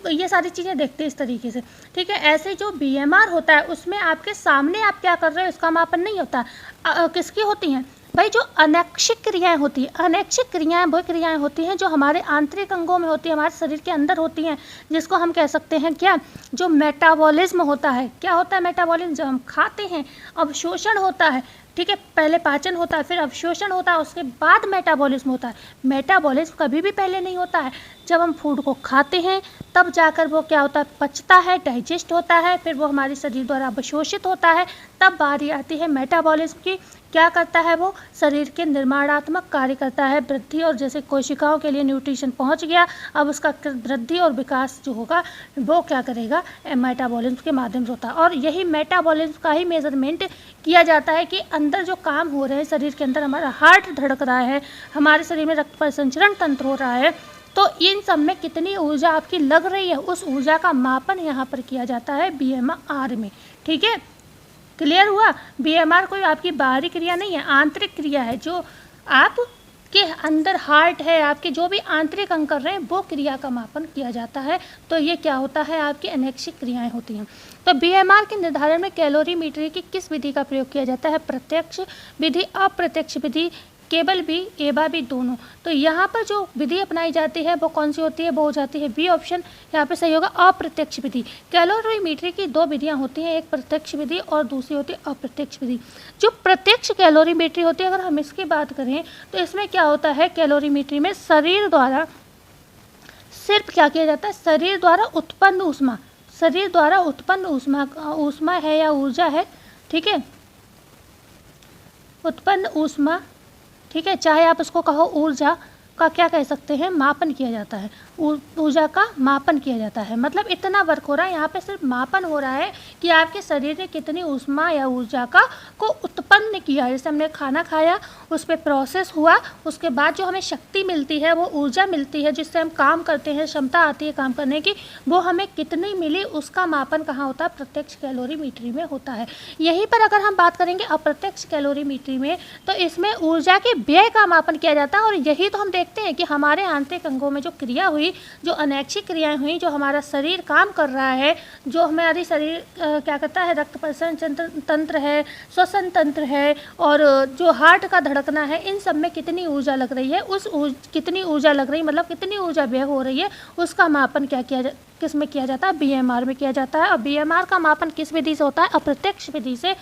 ये सारी चीज़ें देखते हैं इस तरीके से, ठीक है। ऐसे जो BMR होता है उसमें आपके सामने आप क्या कर रहे हो इसका मापन नहीं होता। किसकी होती हैं भाई? जो अनैच्छिक क्रियाएं होती हैं। अनैच्छिक क्रियाएं वो क्रियाएं होती हैं जो हमारे आंतरिक अंगों में होती हैं, हमारे शरीर के अंदर होती हैं, जिसको हम कह सकते हैं क्या, जो मेटाबॉलिज्म होता है। क्या होता है मेटाबॉलिज्म? जब हम खाते हैं अवशोषण होता है, ठीक है। पहले पाचन होता है, फिर अवशोषण होता है, उसके बाद मेटाबॉलिज्म होता है। मेटाबॉलिज्म कभी भी पहले नहीं होता है। जब हम फूड को खाते हैं तब जाकर वो क्या होता है, पचता है, डाइजेस्ट होता है, फिर वो हमारे शरीर द्वारा अवशोषित होता है, तब बारी आती है मेटाबॉलिज्म की। क्या करता है वो? शरीर के निर्माणात्मक कार्य करता है, वृद्धि, और जैसे कोशिकाओं के लिए न्यूट्रिशन पहुंच गया, अब उसका वृद्धि और विकास जो होगा वो क्या करेगा, मेटाबॉलिज्म के माध्यम से होता है। और यही मेटाबॉलिज्म का ही मेजरमेंट किया जाता है कि अंदर जो काम हो रहे हैं शरीर के अंदर, हमारा हार्ट धड़क रहा है, हमारे शरीर में रक्त परिसंचरण तंत्र हो रहा है, तो इन सब में कितनी ऊर्जा आपकी लग रही है, उस ऊर्जा का मापन यहाँ पर किया जाता है BMR में, ठीक है। क्लियर हुआ? BMR कोई आपकी बाहरी क्रिया नहीं है, आंतरिक क्रिया है। जो आपके अंदर हार्ट है, आपके जो भी आंतरिक अंग कर रहे हैं वो क्रिया का मापन किया जाता है। तो ये क्या होता है, आपकी अनैच्छिक क्रियाएं होती हैं। तो BMR के निर्धारण में कैलोरीमीट्री की किस विधि का प्रयोग किया जाता है? प्रत्यक्ष विधि, अप्रत्यक्ष विधि, केवल बी, एबा बी, दोनों। तो यहाँ पर जो विधि अपनाई जाती है वो कौन सी होती है? वो हो जाती है बी ऑप्शन, यहाँ पे सही होगा अप्रत्यक्ष विधि। कैलोरीमीट्री की 2 विधियाँ होती हैं, एक प्रत्यक्ष विधि और दूसरी होती है अप्रत्यक्ष विधि। जो प्रत्यक्ष कैलोरीमीट्री होती है, अगर हम इसकी बात करें तो इसमें क्या होता है, कैलोरीमीट्री में शरीर द्वारा सिर्फ क्या किया जाता है, शरीर द्वारा उत्पन्न ऊष्मा, शरीर द्वारा उत्पन्न ऊष्मा है या ऊर्जा है, ठीक है, उत्पन्न ऊष्मा, ठीक है, चाहे आप उसको कहो ऊर्जा, का क्या कह सकते हैं, मापन किया जाता है, ऊर्जा का मापन किया जाता है। मतलब इतना वर्क हो रहा है, यहाँ पे सिर्फ मापन हो रहा है कि आपके शरीर ने कितनी ऊष्मा या ऊर्जा को उत्पन्न किया। जैसे हमने खाना खाया, उस पर प्रोसेस हुआ, उसके बाद जो हमें शक्ति मिलती है, वो ऊर्जा मिलती है जिससे हम काम करते हैं, क्षमता आती है काम करने की, वो हमें कितनी मिली उसका मापन कहाँ होता है, प्रत्यक्ष कैलोरीमीट्री में होता है। यहीं पर अगर हम बात करेंगे अप्रत्यक्ष कैलोरीमीट्री में, तो इसमें ऊर्जा के व्यय का मापन किया जाता है। और यही तो हम देखते हैं कि हमारे आंतरिक अंगों में जो क्रिया हुई, जो अनैच्छिक क्रियाएं हुई, जो हमारा शरीर काम कर रहा है, जो हमारी शरीर क्या करता है, रक्त परिसरण तंत्र है, श्वसन तंत्र है, और जो हार्ट का धड़कना है, इन सब में कितनी ऊर्जा लग रही है, कितनी ऊर्जा लग रही है मतलब कितनी ऊर्जा व्यय हो रही है, उसका मापन किस में किया जाता है, बीएमआर में किया जाता है। और बीएमआर का मापन किस विधि से होता है, अप्रत्यक्ष विधि से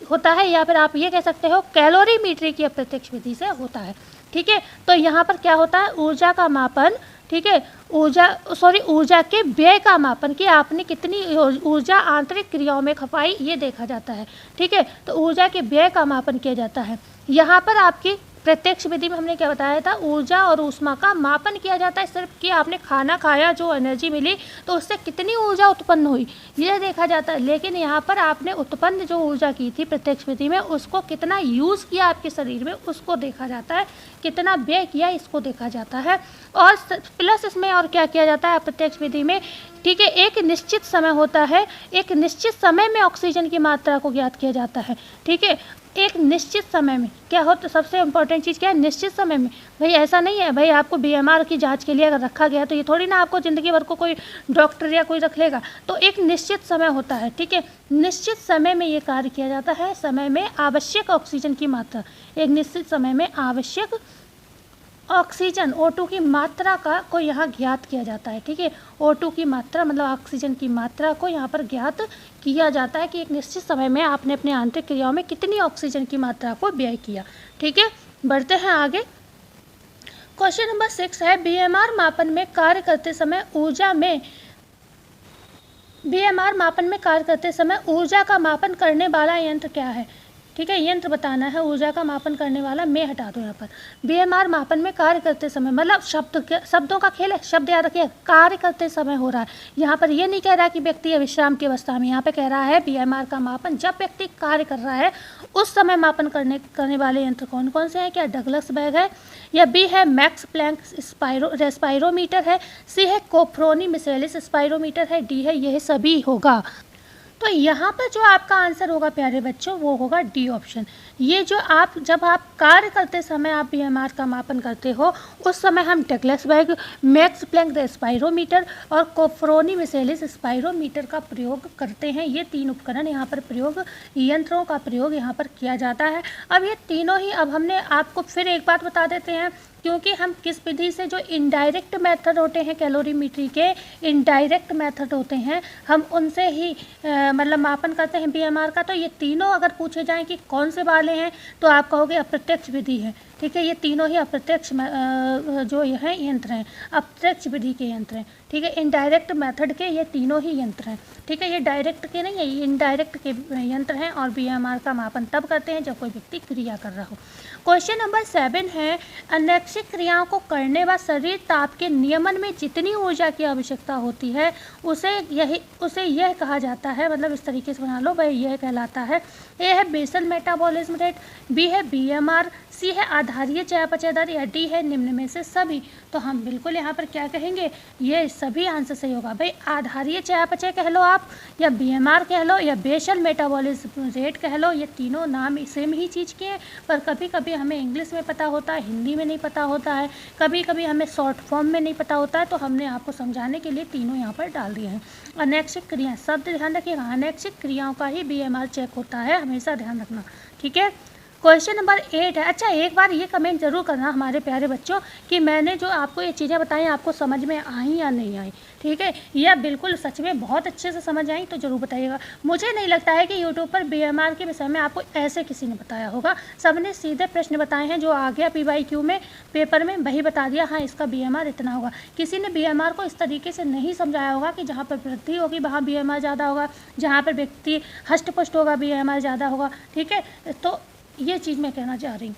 होता है, या फिर आप ये कह सकते हो कैलोरीमीट्री की अप्रत्यक्ष विधि से होता है। ठीक है, तो यहाँ पर क्या होता है, ऊर्जा का मापन, ठीक है, ऊर्जा के व्यय का मापन कि आपने कितनी ऊर्जा आंतरिक क्रियाओं में खपाई, ये देखा जाता है। ठीक है, तो ऊर्जा के व्यय का मापन किया जाता है। यहाँ पर आपकी प्रत्यक्ष विधि में हमने क्या बताया था, ऊर्जा और ऊष्मा का मापन किया जाता है, सिर्फ कि आपने खाना खाया, जो एनर्जी मिली, तो उससे कितनी ऊर्जा उत्पन्न हुई ये देखा जाता है। लेकिन यहाँ पर आपने उत्पन्न जो ऊर्जा की थी प्रत्यक्ष विधि में, उसको कितना यूज़ किया आपके शरीर में, उसको देखा जाता है, कितना व्यय किया इसको देखा जाता है। और प्लस इसमें और क्या किया जाता है अप्रत्यक्ष विधि में, ठीक है, एक निश्चित समय होता है, एक निश्चित समय में ऑक्सीजन की मात्रा को ज्ञात किया जाता है। ठीक है, एक निश्चित समय में क्या हो, तो सबसे इम्पोर्टेंट चीज़ क्या है, निश्चित समय में। भाई ऐसा नहीं है भाई आपको बीएमआर की जांच के लिए अगर रखा गया तो ये थोड़ी ना आपको ज़िंदगी भर को कोई डॉक्टर या कोई रख लेगा, तो एक निश्चित समय होता है। ठीक है, निश्चित समय में ये कार्य किया जाता है, समय में आवश्यक ऑक्सीजन की मात्रा, एक निश्चित समय में आवश्यक ऑक्सीजन O2 की मात्रा को यहाँ ज्ञात किया जाता है। ठीक है, O2 की मात्रा मतलब ऑक्सीजन की मात्रा को यहाँ पर ज्ञात किया जाता है कि एक निश्चित समय में आपने अपने आंतरिक क्रियाओं में कितनी ऑक्सीजन की मात्रा को व्यय किया। ठीक है, बढ़ते हैं आगे। क्वेश्चन नंबर 6 है, बीएमआर मापन में कार्य करते समय ऊर्जा का मापन करने वाला यंत्र क्या है। ठीक है, यंत्र बताना है, ऊर्जा का मापन करने वाला मैं हटा दूँ यहाँ पर। बीएमआर मापन में कार्य करते समय मतलब शब्दों का खेल है, शब्द याद रखिए, कार्य करते समय हो रहा है। यहाँ पर ये नहीं कह रहा कि व्यक्ति या विश्राम की अवस्था में, यहाँ पे कह रहा है बीएमआर का मापन जब व्यक्ति कार्य कर रहा है उस समय मापन करने वाले यंत्र कौन कौन से हैं। क्या डगलस बैग है, या बी है मैक्स प्लैंक रेस्पायरोमीटर है, सी है कोफ्रोनी मिसेलिस स्पायरोमीटर है, डी है यह सभी होगा। तो यहाँ पर जो आपका आंसर होगा प्यारे बच्चों वो होगा डी ऑप्शन। ये जो जब आप कार्य करते समय आप बीएमआर का मापन करते हो उस समय हम Douglas bag, Max Planck spirometer और कोफ्रोनी मिसेलिस स्पायरोमीटर का प्रयोग करते हैं। ये तीन उपकरण यहाँ पर यंत्रों का प्रयोग यहाँ पर किया जाता है। अब ये तीनों ही, अब हमने आपको फिर एक बात बता देते हैं, क्योंकि हम किस विधि से, जो इनडायरेक्ट मेथड होते हैं कैलोरीमीट्री के, इनडायरेक्ट मेथड होते हैं, हम उनसे ही मतलब मापन करते हैं बीएमआर का। तो ये तीनों अगर पूछे जाएं कि कौन से वाले हैं तो आप कहोगे अप्रत्यक्ष विधि है। ठीक है, ये तीनों ही अप्रत्यक्ष जो है यंत्र हैं, अप्रत्यक्ष विधि के यंत्र हैं। ठीक है, इनडायरेक्ट मेथड के ये तीनों ही यंत्र हैं। ठीक है, ये डायरेक्ट के नहीं है, ये इनडायरेक्ट के यंत्र हैं और बीएमआर का मापन तब करते हैं जब कोई व्यक्ति क्रिया कर रहा हो। क्वेश्चन नंबर 7 है, अनैच्छिक क्रियाओं को करने व शरीर ताप के नियमन में जितनी ऊर्जा की आवश्यकता होती है उसे यह कहा जाता है, मतलब इस तरीके से बना लो भाई, यह कहलाता है। ए है बेसल मेटाबॉलिज्म रेट, बी है बीएमआर, सी है आधारीय चयापचय दर, या डी है निम्न में से सभी। तो हम बिल्कुल यहाँ पर क्या कहेंगे, ये सभी आंसर सही होगा। भाई आधारीय चयापचय कह लो आप, या बीएमआर कह लो, या बेसल मेटाबॉलिज्म रेट कह लो, ये तीनों नाम सेम ही चीज़ के हैं, पर कभी कभी हमें इंग्लिश में पता होता है, हिंदी में नहीं पता होता है, कभी कभी हमें शॉर्ट फॉर्म में नहीं पता होता है, तो हमने आपको समझाने के लिए तीनों यहाँ पर डाल दिए हैं। अनैच्छिक क्रिया, शब्द ध्यान रखिएगा, अनैच्छिक क्रियाओं का ही बीएमआर चेक होता है, हमेशा ध्यान रखना। ठीक है, क्वेश्चन नंबर 8 है। अच्छा, एक बार ये कमेंट जरूर करना हमारे प्यारे बच्चों कि मैंने जो आपको ये चीज़ें बताई आपको समझ में आई या नहीं आई। ठीक है, या बिल्कुल सच में बहुत अच्छे से समझ आई तो ज़रूर बताइएगा। मुझे नहीं लगता है कि यूट्यूब पर बीएमआर के विषय में आपको ऐसे किसी ने बताया होगा, सबने सीधे प्रश्न बताए हैं, जो आ गया PYQ में पेपर में वही बता दिया, हाँ इसका बीएमआर इतना होगा। किसी ने बीएमआर को इस तरीके से नहीं समझाया होगा कि जहाँ पर वृद्धि होगी वहाँ बीएमआर ज़्यादा होगा, जहाँ पर व्यक्ति हष्ट पुष्ट होगा बीएमआर ज़्यादा होगा। ठीक है, तो ये चीज़ मैं कहना चाह रही हूँ।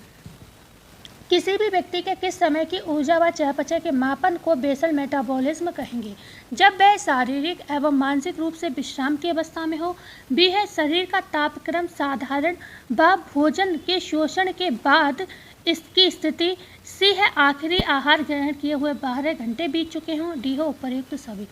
किसी भी व्यक्ति के किस समय की ऊर्जा व चयापचय के मापन को बेसल मेटाबॉलिज्म कहेंगे? जब वह शारीरिक एवं मानसिक रूप से विश्राम की अवस्था में हो। बी है शरीर का तापक्रम साधारण व भोजन के शोषण के बाद इसकी स्थिति। सी है आखिरी आहार ग्रहण किए हुए 12 घंटे बीत चुके हों। डी हो उपर्युक्त सभी।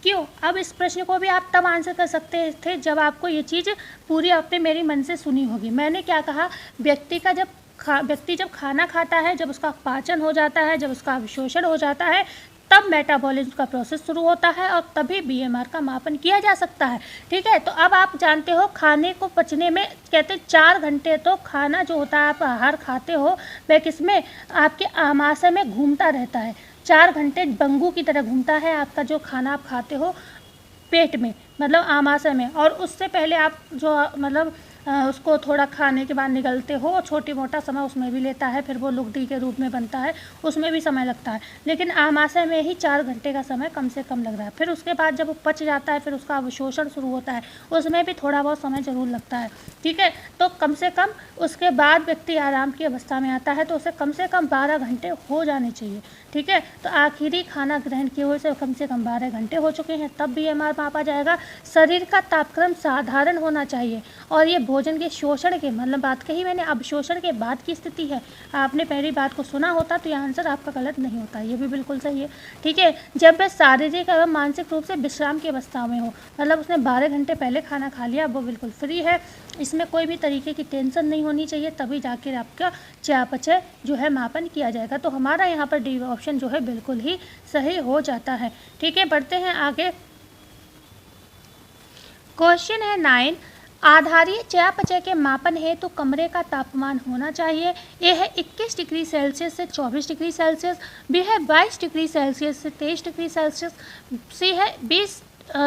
क्यों? अब इस प्रश्न को भी आप तब आंसर कर सकते थे जब आपको ये चीज़ पूरी आपने मेरी मन से सुनी होगी। मैंने क्या कहा, व्यक्ति जब खाना खाता है, जब उसका पाचन हो जाता है, जब उसका अवशोषण हो जाता है, तब मेटाबॉलिज्म का प्रोसेस शुरू होता है और तभी बीएमआर का मापन किया जा सकता है। ठीक है, तो अब आप जानते हो खाने को पचने में कहते हैं 4 घंटे तो खाना जो होता है आप आहार खाते हो वह किसमें, आपके आमाशय में घूमता रहता है। 4 घंटे बंगू की तरह घूमता है आपका जो खाना आप खाते हो पेट में, मतलब आमाशय में, और उससे पहले आप जो मतलब उसको थोड़ा खाने के बाद निगलते हो, छोटी मोटा समय उसमें भी लेता है, फिर वो लुगदी के रूप में बनता है, उसमें भी समय लगता है, लेकिन आमाशय में ही 4 घंटे का समय कम से कम लग रहा है। फिर उसके बाद जब वो पच जाता है, फिर उसका अवशोषण शुरू होता है, उसमें भी थोड़ा बहुत समय ज़रूर लगता है। ठीक है, तो कम से कम उसके बाद व्यक्ति आराम की अवस्था में आता है, तो उसे कम से कम 12 घंटे हो जाने चाहिए। ठीक है, तो आखिरी खाना ग्रहण किए हुए से कम 12 घंटे हो चुके हैं, तब बीएमआर मापा जाएगा। शरीर का तापक्रम साधारण होना चाहिए, और ये भोजन के शोषण के, मतलब बात कही मैंने, अवशोषण के बाद की स्थिति है। आपने पहली बात को सुना होता तो यह आंसर आपका गलत नहीं होता, ये भी बिल्कुल सही है। ठीक है, जब वह शारीरिक एवं मानसिक रूप से विश्राम की अवस्था में हो, मतलब उसने 12 घंटे पहले खाना खा लिया, वो बिल्कुल फ्री है, इसमें कोई भी तरीके की टेंशन नहीं होनी चाहिए, तभी जाकर आपका चयापचय जो है मापन किया जाएगा। तो हमारा यहाँ पर डी ऑप्शन जो है बिल्कुल ही सही हो जाता है। ठीक है, बढ़ते हैं आगे। क्वेश्चन है 9, आधारीय चयापचय के मापन हेतु कमरे का तापमान होना चाहिए। ए है 21 डिग्री सेल्सियस से 24 डिग्री सेल्सियस, बी है 22 डिग्री सेल्सियस से 23 डिग्री सेल्सियस, सी है 20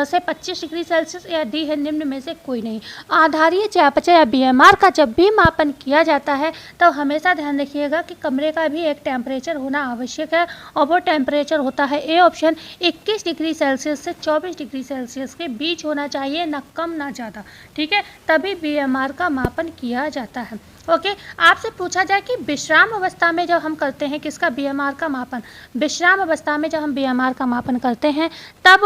से 25 डिग्री सेल्सियस, या डी है निम्न में से कोई नहीं। आधारीय चयापचय या बीएमआर का जब भी मापन किया जाता है तो हमेशा ध्यान रखिएगा कि कमरे का भी एक टेम्परेचर होना आवश्यक है, और वो टेम्परेचर होता है ए ऑप्शन 21 डिग्री सेल्सियस से 24 डिग्री सेल्सियस के बीच होना चाहिए, ना कम ना ज़्यादा। ठीक है, तभी बीएमआर का मापन किया जाता है। ओके, आपसे पूछा जाए कि विश्राम अवस्था में जब हम करते हैं किसका, बीएमआर का मापन, विश्राम अवस्था में जब हम बीएमआर का मापन करते हैं तब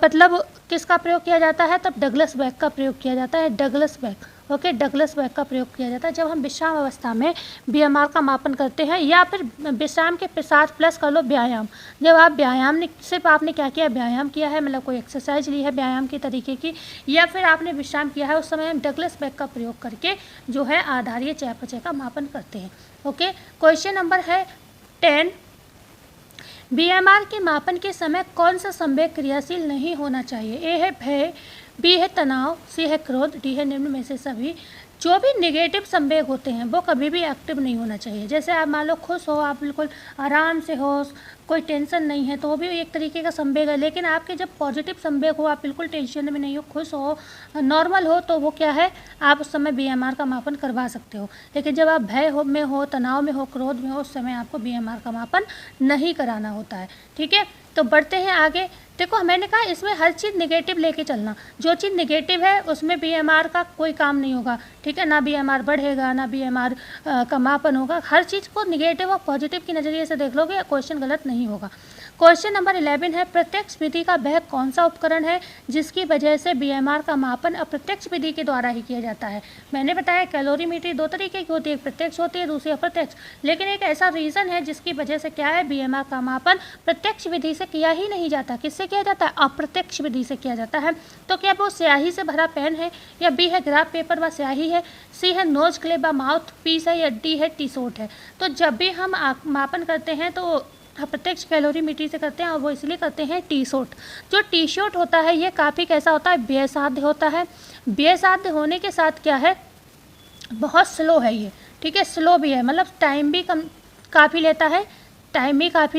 मतलब किसका प्रयोग किया जाता है, तब डगलस बैग का प्रयोग किया जाता है, Douglas bag. Okay, Douglas bag का प्रयोग किया जाता है जब हम विश्राम अवस्था में बीएमआर का मापन करते हैं, या फिर विश्राम के साथ प्लस कर लो व्यायाम। जब आप व्यायाम सिर्फ आपने क्या किया, व्यायाम किया है, मतलब कोई एक्सरसाइज ली है व्यायाम की तरीके की, या फिर आपने विश्राम किया है, उस समय हम डगलस बैग का प्रयोग करके जो है आधारीय चयापचय का मापन करते हैं। ओके, क्वेश्चन नंबर है 10, बीएमआर के मापन के समय कौन सा संवेग क्रियाशील नहीं होना चाहिए। ए है भय, बी है तनाव, सी है क्रोध, डी है निम्न में से सभी। जो भी नेगेटिव संवेग होते हैं वो कभी भी एक्टिव नहीं होना चाहिए। जैसे आप मान लो खुश हो, आप बिल्कुल आराम से हो, कोई टेंशन नहीं है, तो वो भी एक तरीके का संवेग है। लेकिन आपके जब पॉजिटिव संवेग हो, आप बिल्कुल टेंशन में नहीं हो, खुश हो, नॉर्मल हो, तो वो क्या है, आप उस समय बीएमआर का मापन करवा सकते हो। लेकिन जब आप भय में हो, तनाव में हो, क्रोध में हो, उस समय आपको बीएमआर का मापन नहीं कराना होता है। ठीक है, तो बढ़ते हैं आगे। देखो, मैंने कहा इसमें हर चीज़ नेगेटिव लेके चलना, जो चीज़ नेगेटिव है उसमें बीएमआर का कोई काम नहीं होगा। ठीक है, ना बीएमआर बढ़ेगा, ना बीएमआर का मापन होगा। हर चीज़ को नेगेटिव और पॉजिटिव की नज़रिए से देख लोगे, क्वेश्चन गलत नहीं होगा। क्वेश्चन नंबर 11 है, प्रत्यक्ष विधि का वह कौन सा उपकरण है जिसकी वजह से बीएमआर का मापन अप्रत्यक्ष विधि के द्वारा ही किया जाता है। मैंने बताया कैलोरीमीट्री 2 तरीके की होती है, एक प्रत्यक्ष होती है, दूसरी अप्रत्यक्ष। लेकिन एक ऐसा रीज़न है जिसकी वजह से क्या है, बीएमआर का मापन प्रत्यक्ष विधि से किया ही नहीं जाता। किससे किया जाता है, अप्रत्यक्ष विधि से किया जाता है। तो क्या वो स्याही से भरा पेन है, या बी है ग्राफ पेपर व स्याही है, सी है नोज क्लिप व माउथ पीस है, या डी है टी-शॉट है। तो जब भी हम मापन करते हैं तो अप्रत्यक्ष कैलोरीमीट्री से करते हैं, और वो इसलिए करते हैं टी-शॉट। जो टी-शॉट होता है ये काफ़ी कैसा होता है, व्ययसाध्य होता है। व्ययसाध्य होने के साथ क्या है, बहुत स्लो है ये। ठीक है, स्लो भी है, मतलब टाइम भी काफ़ी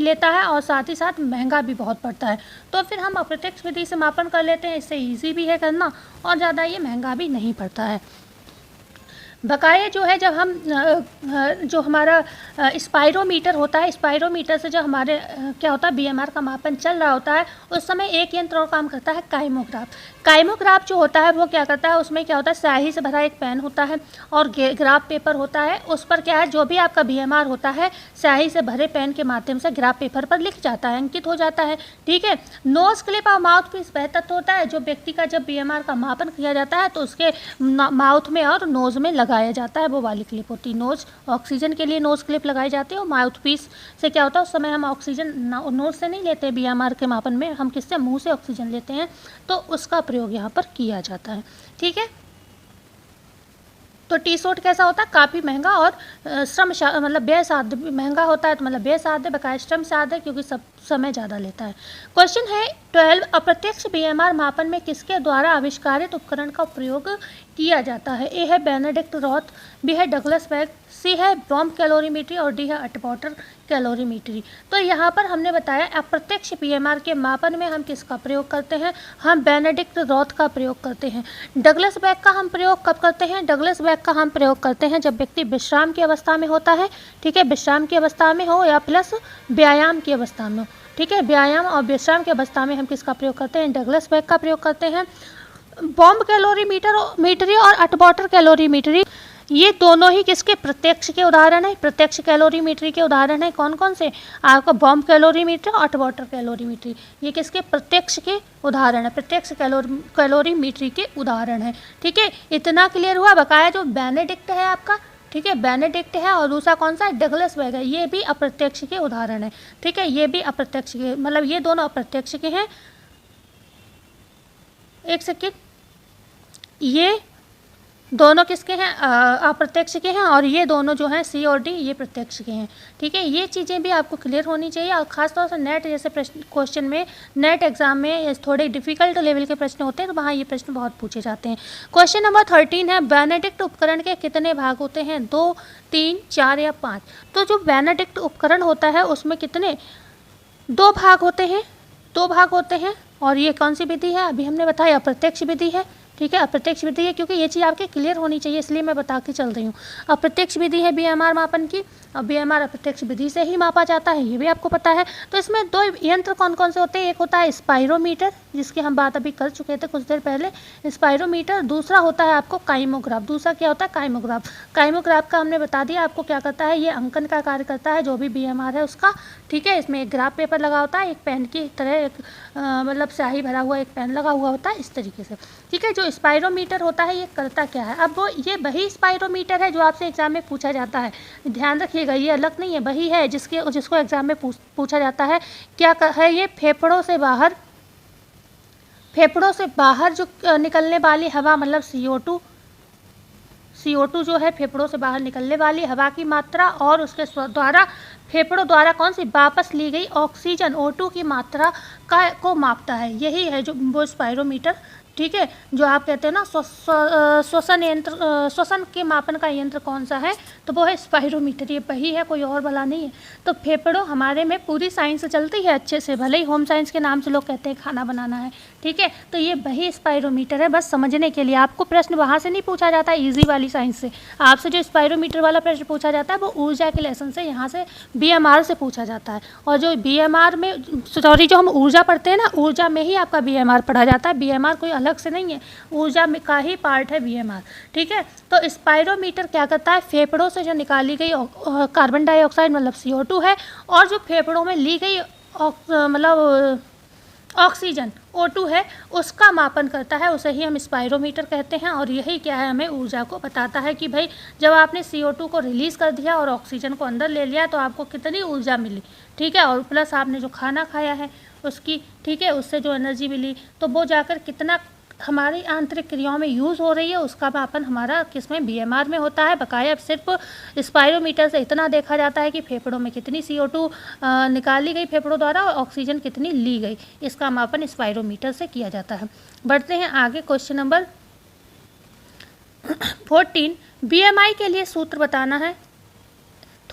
लेता है, और साथ ही साथ महंगा भी बहुत पड़ता है। तो फिर हम अप्रत्यक्ष विधि से मापन कर लेते हैं, इससे ईजी भी है करना, और ज़्यादा ये महंगा भी नहीं पड़ता है। बकाया जो है जब हम जो हमारा स्पायरोमीटर होता है, स्पायरोमीटर से जो हमारे क्या होता है बीएमआर का मापन चल रहा होता है, उस समय एक यंत्र और काम करता है काइमोग्राफ। काइमोग्राफ जो होता है वो क्या करता है, उसमें क्या होता है स्याही से भरा एक पेन होता है और ग्राफ पेपर होता है। उस पर क्या है जो भी आपका बीएमआर होता है स्याही से भरे पेन के माध्यम से ग्राफ पेपर पर लिख जाता है, अंकित हो जाता है। ठीक है। नोज क्लिप और माउथ पीस वह तत्व होता है जो व्यक्ति का जब बीएमआर का मापन किया जाता है तो उसके माउथ में और नोज में लगाया जाता है, वो वाली क्लिप होती है। नोज ऑक्सीजन के लिए नोज क्लिप लगाई जाती है और माउथ पीस से क्या होता है उस समय हम ऑक्सीजन नोज से नहीं लेते बीएमआर के मापन में, हम किससे मुंह से ऑक्सीजन लेते हैं, तो उसका प्रयोग यहाँ पर किया जाता है। ठीक है। तो टी शॉट कैसा होता है, काफ़ी महंगा और श्रम मतलब व्यय साध्य, महंगा होता है तो मतलब व्यय साध्य, बकाया श्रम साध्य क्योंकि सब समय ज़्यादा लेता है। क्वेश्चन है 12, अप्रत्यक्ष बीएमआर मापन में किसके द्वारा आविष्कारित उपकरण का प्रयोग किया जाता है। ए है बेनेडिक्ट रॉथ, बी है डगलस बैग, सी है बॉम्ब कैलोरीमीट्री और डी है अटवाटर कैलोरीमीट्री। तो यहाँ पर हमने बताया अप्रत्यक्ष बीएमआर के मापन में हम किसका प्रयोग करते हैं, हम बेनेडिक्ट रॉथ का प्रयोग करते हैं। डगलस बैग का हम प्रयोग कब करते हैं, डगलस बैग का हम प्रयोग करते हैं जब व्यक्ति विश्राम की अवस्था में होता है। ठीक है, विश्राम की अवस्था में हो या प्लस व्यायाम की अवस्था में हो। ठीक है, व्यायाम और विश्राम की अवस्था में हम किसका प्रयोग करते हैं, डगलस बैग का प्रयोग करते हैं। बॉम्ब कैलोरीमीट्री और अटवाटर कैलोरीमीट्री ये दोनों ही किसके प्रत्यक्ष के उदाहरण है, प्रत्यक्ष कैलोरीमीट्री के उदाहरण है। कौन कौन से, आपका बॉम्ब कैलोरीमीट्री और अटवाटर कैलोरीमीट्री, ये किसके प्रत्यक्ष के उदाहरण है, प्रत्यक्ष कैलोरीमीट्री के उदाहरण है। ठीक है, इतना क्लियर हुआ। बकाया जो बेनेडिक्ट है आपका, ठीक है, बेनेडिक्ट है और दूसरा कौन सा है, डगलस बैग है, ये भी अप्रत्यक्ष के उदाहरण है। ठीक है, ये भी अप्रत्यक्ष के, मतलब ये दोनों अप्रत्यक्ष के हैं। एक सेकेंड, ये दोनों किसके हैं, अप्रत्यक्ष के हैं और ये दोनों जो हैं सी और डी ये प्रत्यक्ष के हैं। ठीक है, ये चीज़ें भी आपको क्लियर होनी चाहिए और ख़ासतौर से नेट जैसे प्रश्न क्वेश्चन में, नेट एग्जाम में थोड़े डिफिकल्ट लेवल के प्रश्न होते हैं तो वहाँ ये प्रश्न बहुत पूछे जाते हैं। क्वेश्चन नंबर 13 है, बेनेडिक्ट उपकरण के कितने भाग होते हैं, 2, 3, 4 या 5। तो जो बेनेडिक्ट उपकरण होता है उसमें कितने, 2 भाग होते हैं, 2 भाग होते हैं। और ये कौन सी विधि है, अभी हमने बताया अप्रत्यक्ष विधि है। ठीक है, अप्रत्यक्ष विधि है क्योंकि ये चीज़ आपके क्लियर होनी चाहिए इसलिए मैं बता के चल रही हूँ। अप्रत्यक्ष विधि है बीएमआर मापन की और बीएमआर अप्रत्यक्ष विधि से ही मापा जाता है, ये भी आपको पता है। तो इसमें 2 यंत्र कौन कौन से होते हैं, एक होता है स्पायरोमीटर जिसकी हम बात अभी कर चुके थे कुछ देर पहले, स्पायरोमीटर। दूसरा होता है आपको काइमोग्राफ। दूसरा क्या होता है, काइमोग्राफ। काइमोग्राफ का हमने बता दिया आपको क्या करता है, ये अंकन का कार्य करता है जो भी बीएमआर है उसका। ठीक है, इसमें एक ग्राफ पेपर लगा होता है, एक पेन की तरह एक मतलब स्याही भरा हुआ एक पेन लगा हुआ होता है इस तरीके से। ठीक है, जो स्पायरोमीटर होता है ये करता क्या है, अब वो ये वही स्पायरोमीटर है जो आपसे एग्जाम में पूछा जाता है, ध्यान रखिएगा, ये अलग नहीं है, वही है जिसको एग्जाम में पूछा जाता है। क्या है ये, फेफड़ों से बाहर जो निकलने वाली हवा मतलब CO2 जो है फेफड़ों से बाहर निकलने वाली हवा की मात्रा और उसके द्वारा फेफड़ों द्वारा कौन सी वापस ली गई ऑक्सीजन O2 की मात्रा को मापता है। यही है जो वो स्पायरोमीटर। ठीक है, जो आप कहते हैं ना श्वसन के मापन का यंत्र कौन सा है, तो वो है स्पायरोमीटर, ये वही है, कोई और वाला नहीं है। तो फेफड़ों हमारे में पूरी साइंस चलती है अच्छे से, भले ही होम साइंस के नाम से लोग कहते हैं खाना बनाना है। ठीक है, तो ये वही स्पायरोमीटर है, बस समझने के लिए। आपको प्रश्न वहाँ से नहीं पूछा जाता ईजी वाली साइंस से, आपसे जो स्पायरोमीटर वाला प्रश्न पूछा जाता है वो ऊर्जा के लेसन से, यहाँ से बीएमआर से पूछा जाता है। और जो बीएमआर में जो हम ऊर्जा पढ़ते हैं ना, ऊर्जा में ही आपका बीएमआर पढ़ा जाता है। बीएमआर कोई अलग से नहीं है, ऊर्जा में का ही पार्ट है बीएमआर। ठीक है, तो स्पायरोमीटर क्या करता है, फेफड़ों से जो निकाली गई कार्बन डाइऑक्साइड मतलब CO2 है और जो फेफड़ों में ली गई मतलब ऑक्सीजन O2 है उसका मापन करता है, उसे ही हम स्पायरोमीटर कहते हैं। और यही क्या है, हमें ऊर्जा को बताता है कि भाई जब आपने CO2 को रिलीज़ कर दिया और ऑक्सीजन को अंदर ले लिया तो आपको कितनी ऊर्जा मिली। ठीक है, और प्लस आपने जो खाना खाया है उसकी, ठीक है, उससे जो एनर्जी मिली तो वो जाकर कितना हमारी आंतरिक क्रियाओं में यूज़ हो रही है उसका मापन हमारा किसमें, बीएमआर में होता है। बकाया सिर्फ स्पायरोमीटर से इतना देखा जाता है कि फेफड़ों में कितनी CO2 निकाली गई फेफड़ों द्वारा और ऑक्सीजन कितनी ली गई, इसका मापन स्पायरोमीटर से किया जाता है। बढ़ते हैं आगे, क्वेश्चन नंबर 14, BMI के लिए सूत्र बताना है।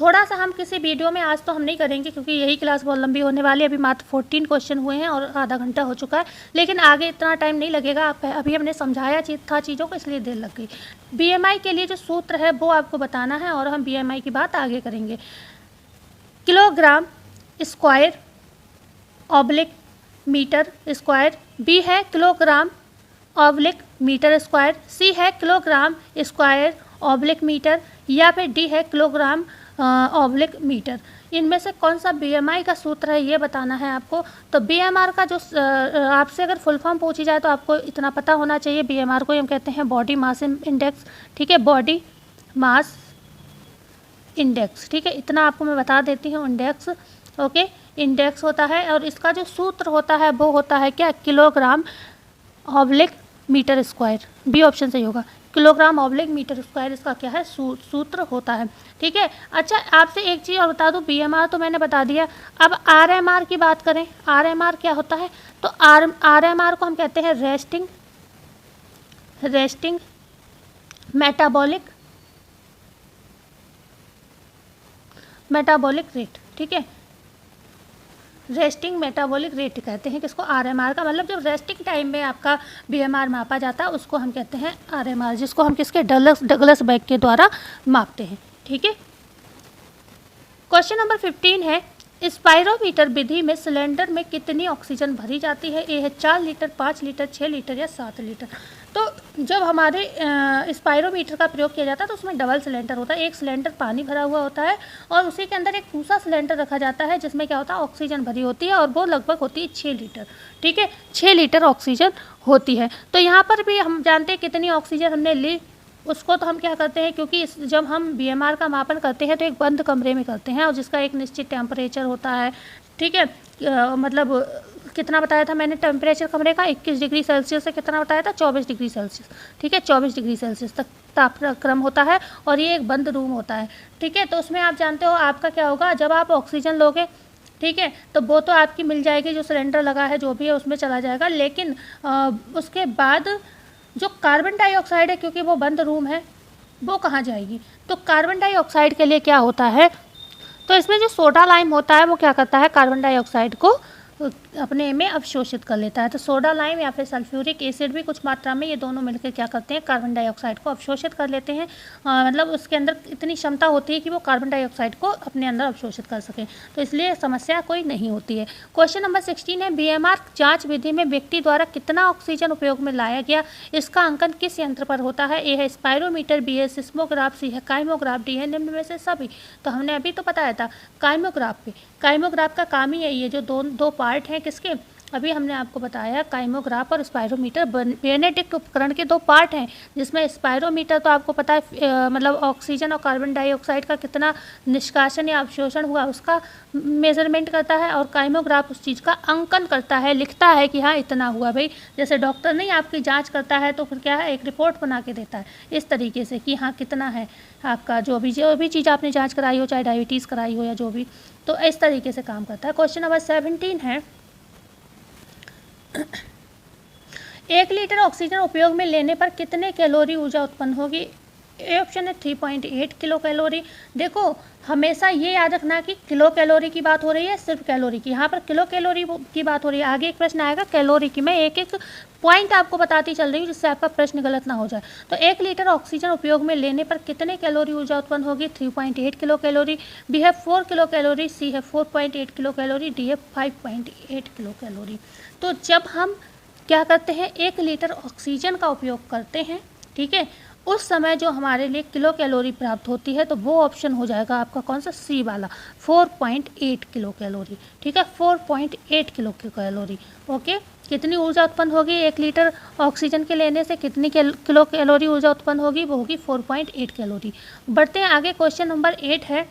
थोड़ा सा हम किसी वीडियो में, आज तो हम नहीं करेंगे क्योंकि यही क्लास बहुत लंबी होने वाली है, अभी मात्र 14 क्वेश्चन हुए हैं और आधा घंटा हो चुका है, लेकिन आगे इतना टाइम नहीं लगेगा। अभी हमने समझाया था चीज़ों को, इसलिए देर लग गई। BMI के लिए जो सूत्र है वो आपको बताना है और हम BMI की बात आगे करेंगे। Kilogram square oblique metre square, B है kilogram oblique metre square, C है किलोग्राम स्क्वायर ऑब्लिक मीटर, या फिर डी है किलोग्राम ऑब्लिक मीटर। इनमें से कौन सा BMI का सूत्र है ये बताना है आपको। तो BMR का जो आपसे अगर फुल फॉर्म पूछी जाए तो आपको इतना पता होना चाहिए, BMR को हम कहते हैं बॉडी मास इंडेक्स, ठीक है, बॉडी मास इंडेक्स, ठीक है, इतना आपको मैं बता देती हूँ। इंडेक्स, ओके, इंडेक्स होता है और इसका जो सूत्र होता है वो होता है क्या, kilogram oblique metre square. B option सही होगा, किलोग्राम ऑब्लिक मीटर स्क्वायर इसका क्या है, सूत्र होता है, ठीक है। अच्छा, आपसे एक चीज़ और बता दूं, BMR तो मैंने बता दिया, अब RMR की बात करें। RMR क्या होता है, तो RMR को हम कहते हैं रेस्टिंग मेटाबॉलिक रेट, ठीक है, रेस्टिंग मेटाबॉलिक रेट कहते हैं किसको, RMR का। मतलब जब रेस्टिंग टाइम में आपका BMR मापा जाता है उसको हम कहते हैं RMR, जिसको हम किसके, डगलस बैग के द्वारा मापते हैं, ठीक है। क्वेश्चन नंबर 15 है, स्पाइरोमीटर विधि में सिलेंडर में कितनी ऑक्सीजन भरी जाती है। ए है 4 लीटर, 5 लीटर, 6 लीटर या 7 लीटर। तो जब हमारे स्पाइरोमीटर का प्रयोग किया जाता है तो उसमें डबल सिलेंडर होता है, एक सिलेंडर पानी भरा हुआ होता है और उसी के अंदर एक दूसरा सिलेंडर रखा जाता है जिसमें क्या होता है, ऑक्सीजन भरी होती है और वो लगभग होती है 6 लीटर, ठीक है, 6 लीटर ऑक्सीजन होती है। तो यहाँ पर भी हम जानते हैं कितनी ऑक्सीजन हमने ली, उसको तो हम क्या करते हैं, क्योंकि जब हम BMR का मापन करते हैं तो एक बंद कमरे में करते हैं और जिसका एक निश्चित टेम्परेचर होता है, ठीक है। मतलब कितना बताया था मैंने टेम्परेचर कमरे का, 21 डिग्री सेल्सियस से कितना बताया था, 24 डिग्री सेल्सियस, ठीक है, 24 डिग्री सेल्सियस तक तापक्रम होता है और ये एक बंद रूम होता है, ठीक है। तो उसमें आप जानते हो आपका क्या होगा, जब आप ऑक्सीजन लोगे, ठीक है, तो वो तो आपकी मिल जाएगी, जो सिलेंडर लगा है जो भी है उसमें चला जाएगा, लेकिन उसके बाद जो कार्बन डाइऑक्साइड है, क्योंकि वो बंद रूम है, वो कहाँ जाएगी। तो कार्बन डाइऑक्साइड के लिए क्या होता है, तो इसमें जो सोडा लाइम होता है वो क्या करता है, कार्बन डाइऑक्साइड को अपने में अवशोषित कर लेता है। तो सोडा लाइम या फिर सल्फ्यूरिक एसिड भी कुछ मात्रा में, ये दोनों मिलकर क्या करते हैं, कार्बन डाइऑक्साइड को अवशोषित कर लेते हैं। मतलब उसके अंदर इतनी क्षमता होती है कि वो कार्बन डाइऑक्साइड को अपने अंदर अवशोषित कर सके, तो इसलिए समस्या कोई नहीं होती है। क्वेश्चन नंबर 16 है, BMR जाँच विधि में व्यक्ति द्वारा कितना ऑक्सीजन उपयोग में लाया गया, इसका अंकन किस यंत्र पर होता है। ए है स्पाइरोमीटर, बी है सिस्मोग्राफ, सी है काइमोग्राफ, डी है निम्न में से सभी। तो हमने अभी तो बताया था काइमोग्राफ पे, काइमोग्राफ का काम ही यही है, जो दो पार्ट हैं किसके, अभी हमने आपको बताया काइमोग्राफ और स्पाइरोमीटर बेनेडिक्ट उपकरण के 2 पार्ट हैं, जिसमें स्पाइरोमीटर तो आपको पता है मतलब ऑक्सीजन और कार्बन डाइऑक्साइड का कितना निष्कासन या अवशोषण हुआ उसका मेजरमेंट करता है, और काइमोग्राफ उस चीज़ का अंकन करता है, लिखता है कि हाँ इतना हुआ भाई। जैसे डॉक्टर नहीं आपकी जांच करता है तो फिर क्या है, एक रिपोर्ट बना के देता है इस तरीके से कि हाँ कितना है आपका, जो भी चीज़ आपने जाँच कराई हो, चाहे डायबिटीज़ कराई हो या जो भी, तो इस तरीके से काम करता है। क्वेश्चन नंबर 17 है, 1 लीटर ऑक्सीजन उपयोग में लेने पर कितने कैलोरी ऊर्जा उत्पन्न होगी। ए ऑप्शन है 3.8 किलो कैलोरी। देखो हमेशा ये याद रखना कि किलो कैलोरी की बात हो रही है, सिर्फ कैलोरी की, यहाँ पर किलो कैलोरी की बात हो रही है। आगे एक प्रश्न आएगा कैलोरी की, मैं एक एक पॉइंट आपको बताती चल रही हूँ जिससे आपका प्रश्न गलत ना हो जाए। तो 1 लीटर ऑक्सीजन उपयोग में लेने पर कितने कैलोरी ऊर्जा उत्पन्न होगी, 3.8 किलो कैलोरी, बी है 4 किलो कैलोरी, सी है 4.8 किलो कैलोरी, डी है 5.8 किलो कैलोरी। तो जब हम क्या करते हैं, 1 लीटर ऑक्सीजन का उपयोग करते हैं, ठीक है, उस समय जो हमारे लिए किलो कैलोरी प्राप्त होती है तो वो ऑप्शन हो जाएगा आपका कौन सा, सी वाला, 4.8 किलो कैलोरी, ठीक है, 4.8 किलो कैलोरी। ओके, कितनी ऊर्जा उत्पन्न होगी 1 लीटर ऑक्सीजन के लेने से, कितनी किलो कैलोरी ऊर्जा उत्पन्न होगी, वो होगी 4.8 कैलोरी। बढ़ते हैं आगे, क्वेश्चन नंबर 8 है,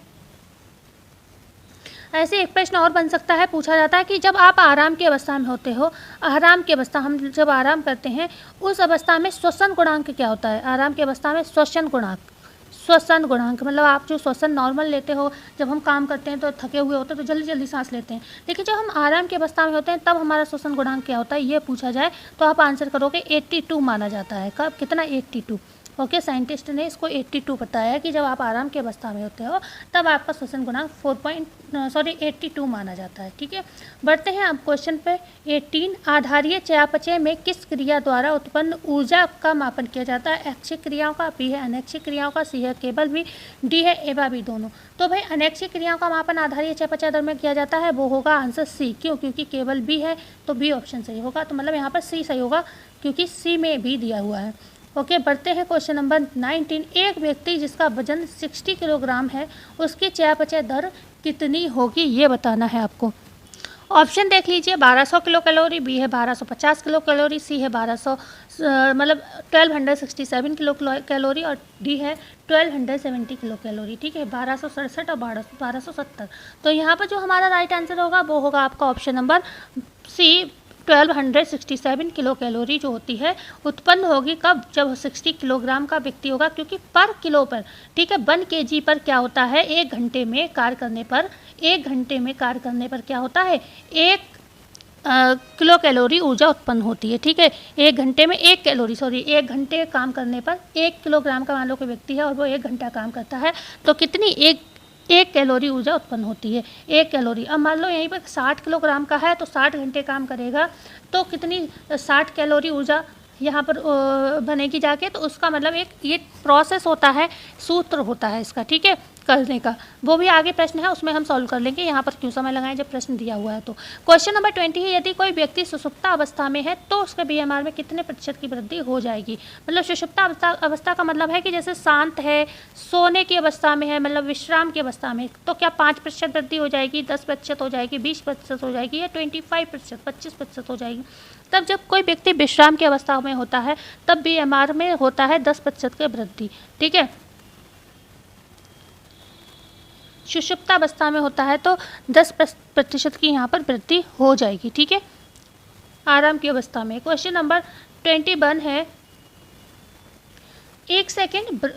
ऐसे एक प्रश्न और बन सकता है, पूछा जाता है कि जब आप आराम की अवस्था में होते हो, आराम की अवस्था, हम जब आराम करते हैं उस अवस्था में श्वसन गुणांक क्या होता है। आराम की अवस्था में श्वसन गुणांक मतलब आप जो श्वसन नॉर्मल लेते हो, जब हम काम करते हैं तो थके हुए होते हैं तो जल्दी जल्दी सांस लेते हैं, लेकिन जब हम आराम की अवस्था में होते हैं तब हमारा श्वसन गुणांक क्या होता है, ये पूछा जाए तो आप आंसर करोगे 82 माना जाता है। कब, कितना, 82। ओके, साइंटिस्ट ने इसको 82 बताया कि जब आप आराम की अवस्था में होते हो तब आपका श्वसन गुणांक 82 माना जाता है। ठीक है, बढ़ते हैं अब क्वेश्चन पे 18। आधारीय चयापचय में किस क्रिया द्वारा उत्पन्न ऊर्जा का मापन किया जाता है? ऐच्छिक क्रियाओं का, बी है अनैच्छिक क्रियाओं का, सी है केवल बी, डी है एवा बी दोनों। तो भाई अनैच्छिक क्रियाओं का मापन आधारीय चयापचय दर में किया जाता है, वो होगा आंसर सी। क्यों? क्योंकि केवल बी है तो बी ऑप्शन सही होगा। तो मतलब यहाँ पर सी सही होगा क्योंकि सी में भी दिया हुआ है। ओके, बढ़ते हैं क्वेश्चन नंबर 19। एक व्यक्ति जिसका वजन 60 किलोग्राम है उसकी चयापचय दर कितनी होगी ये बताना है आपको। ऑप्शन देख लीजिए, 1200 किलो कैलोरी, बी है 1250 किलो कैलोरी, सी है 1267 किलो कैलोरी और डी है 1270 किलो कैलोरी। ठीक है, 1267 और 1270। तो यहाँ पर जो हमारा राइट आंसर होगा वो होगा आपका option number C, 1267 kilo calorie जो होती है उत्पन्न होगी कब? जब 60 किलोग्राम का व्यक्ति होगा, क्योंकि पर किलो पर, ठीक है, 1 kg पर क्या होता है, 1 घंटे में कार्य करने पर, 1 घंटे में कार्य करने पर क्या होता है, 1 किलो कैलोरी ऊर्जा उत्पन्न होती है। ठीक है, 1 घंटे में 1 घंटे काम करने पर 1 किलोग्राम का मान लो कोई व्यक्ति है और वो 1 घंटा काम करता है तो कितनी 1 कैलोरी ऊर्जा उत्पन्न होती है, 1 कैलोरी। अब मान लो यहीं पर 60 किलोग्राम का है तो 60 घंटे काम करेगा तो कितनी 60 कैलोरी ऊर्जा यहाँ पर बनेगी जाके। तो उसका मतलब एक ये प्रोसेस होता है, सूत्र होता है इसका, ठीक है, करने का। वो भी आगे प्रश्न है उसमें हम सॉल्व कर लेंगे, यहाँ पर क्यों समय लगाएं जब प्रश्न दिया हुआ है। तो क्वेश्चन नंबर 20 है, यदि कोई व्यक्ति सुषुप्ता अवस्था में है तो उसके BMR में कितने प्रतिशत की वृद्धि हो जाएगी? मतलब सुषुप्ता अवस्था का मतलब है कि जैसे शांत है, सोने की अवस्था में है, मतलब विश्राम की अवस्था में, तो क्या 5% वृद्धि हो जाएगी, 10% हो जाएगी, 20% हो जाएगी या 25%, 25% हो जाएगी? तब जब कोई व्यक्ति विश्राम की अवस्था में होता है तब BMR में होता है 10% की वृद्धि। ठीक है, सुषुप्ता अवस्था में होता है तो 10% की यहाँ पर वृद्धि हो जाएगी। ठीक है, आराम की अवस्था में। क्वेश्चन नंबर 21 है, 1 सेकेंड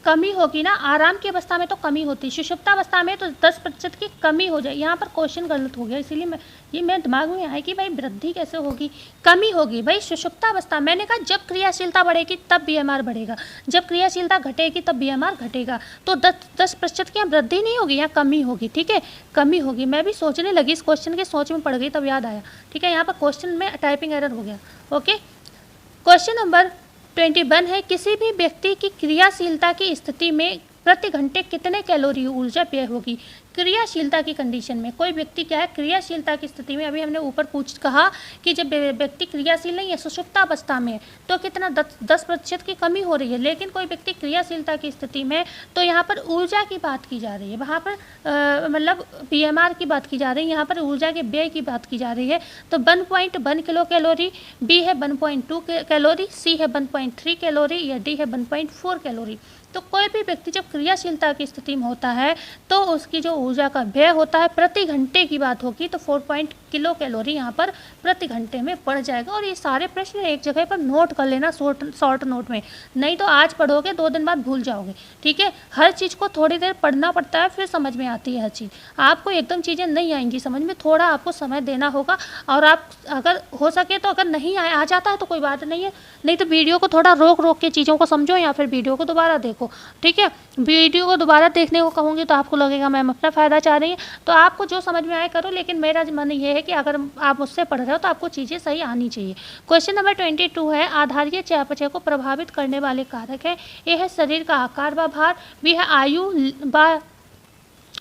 कमी होगी ना, आराम की अवस्था में तो कमी होती है, सुषुप्ता अवस्था में तो 10% की कमी हो जाए। यहाँ पर क्वेश्चन गलत हो गया, इसीलिए मेरे दिमाग में आया कि भाई वृद्धि कैसे होगी, कमी होगी। भाई सुषुप्ता अवस्था, मैंने कहा जब क्रियाशीलता बढ़ेगी तब BMR बढ़ेगा, जब क्रियाशीलता घटेगी तब BMR घटेगा। तो 10% की यहाँ वृद्धि नहीं होगी, यहाँ कमी होगी। ठीक है, कमी होगी। मैं भी सोचने लगी, इस क्वेश्चन के सोच में पड़ गई तब याद आया। ठीक है, यहाँ पर क्वेश्चन में टाइपिंग एरर हो गया। ओके, क्वेश्चन नंबर 21 है, किसी भी व्यक्ति की क्रियाशीलता की स्थिति में प्रति घंटे कितने कैलोरी ऊर्जा व्यय होगी? क्रियाशीलता की कंडीशन में कोई व्यक्ति क्या है, क्रियाशीलता की स्थिति में, अभी हमने ऊपर कहा कि जब व्यक्ति क्रियाशील नहीं है, सुषुप्ता अवस्था में, तो कितना 10% की कमी हो रही है। लेकिन कोई व्यक्ति क्रियाशीलता की स्थिति में, तो यहाँ पर ऊर्जा की बात की जा रही है, वहाँ पर मतलब BMR की बात की जा रही है, यहाँ पर ऊर्जा के व्यय की बात की जा रही है। तो 1.1 किलो कैलोरी, बी है 1.2 कैलोरी, सी है 1.3 कैलोरी या डी है 1.4 कैलोरी। तो कोई भी व्यक्ति जब क्रियाशीलता की स्थिति में होता है तो उसकी जो ऊर्जा का व्यय होता है प्रति घंटे की बात होगी तो 4 किलो कैलोरी यहाँ पर प्रति घंटे में पड़ जाएगा। और ये सारे प्रश्न एक जगह पर नोट कर लेना शॉर्ट नोट में, नहीं तो आज पढ़ोगे 2 दिन बाद भूल जाओगे। ठीक है, हर चीज़ को थोड़ी देर पढ़ना पड़ता है फिर समझ में आती है हर चीज़। आपको एकदम चीज़ें नहीं आएंगी समझ में, थोड़ा आपको समय देना होगा। और आप अगर हो सके तो अगर नहीं आ जाता है तो कोई बात नहीं है, नहीं तो वीडियो को थोड़ा रोक के चीज़ों को समझो या फिर वीडियो को दोबारा देखो। ठीक है, वीडियो को दोबारा देखने को कहूँगी तो आपको लगेगा मैम अपना फ़ायदा चाह रही है, तो आपको जो समझ में आए करो। लेकिन मेरा मन ये है कि अगर आप मुझसे पढ़ रहे हो तो आपको चीज़ें सही आनी चाहिए। क्वेश्चन नंबर 22 है, आधारीय चयापचय को प्रभावित करने वाले कारक है। ए है शरीर का आकार व भार, बी है आयु व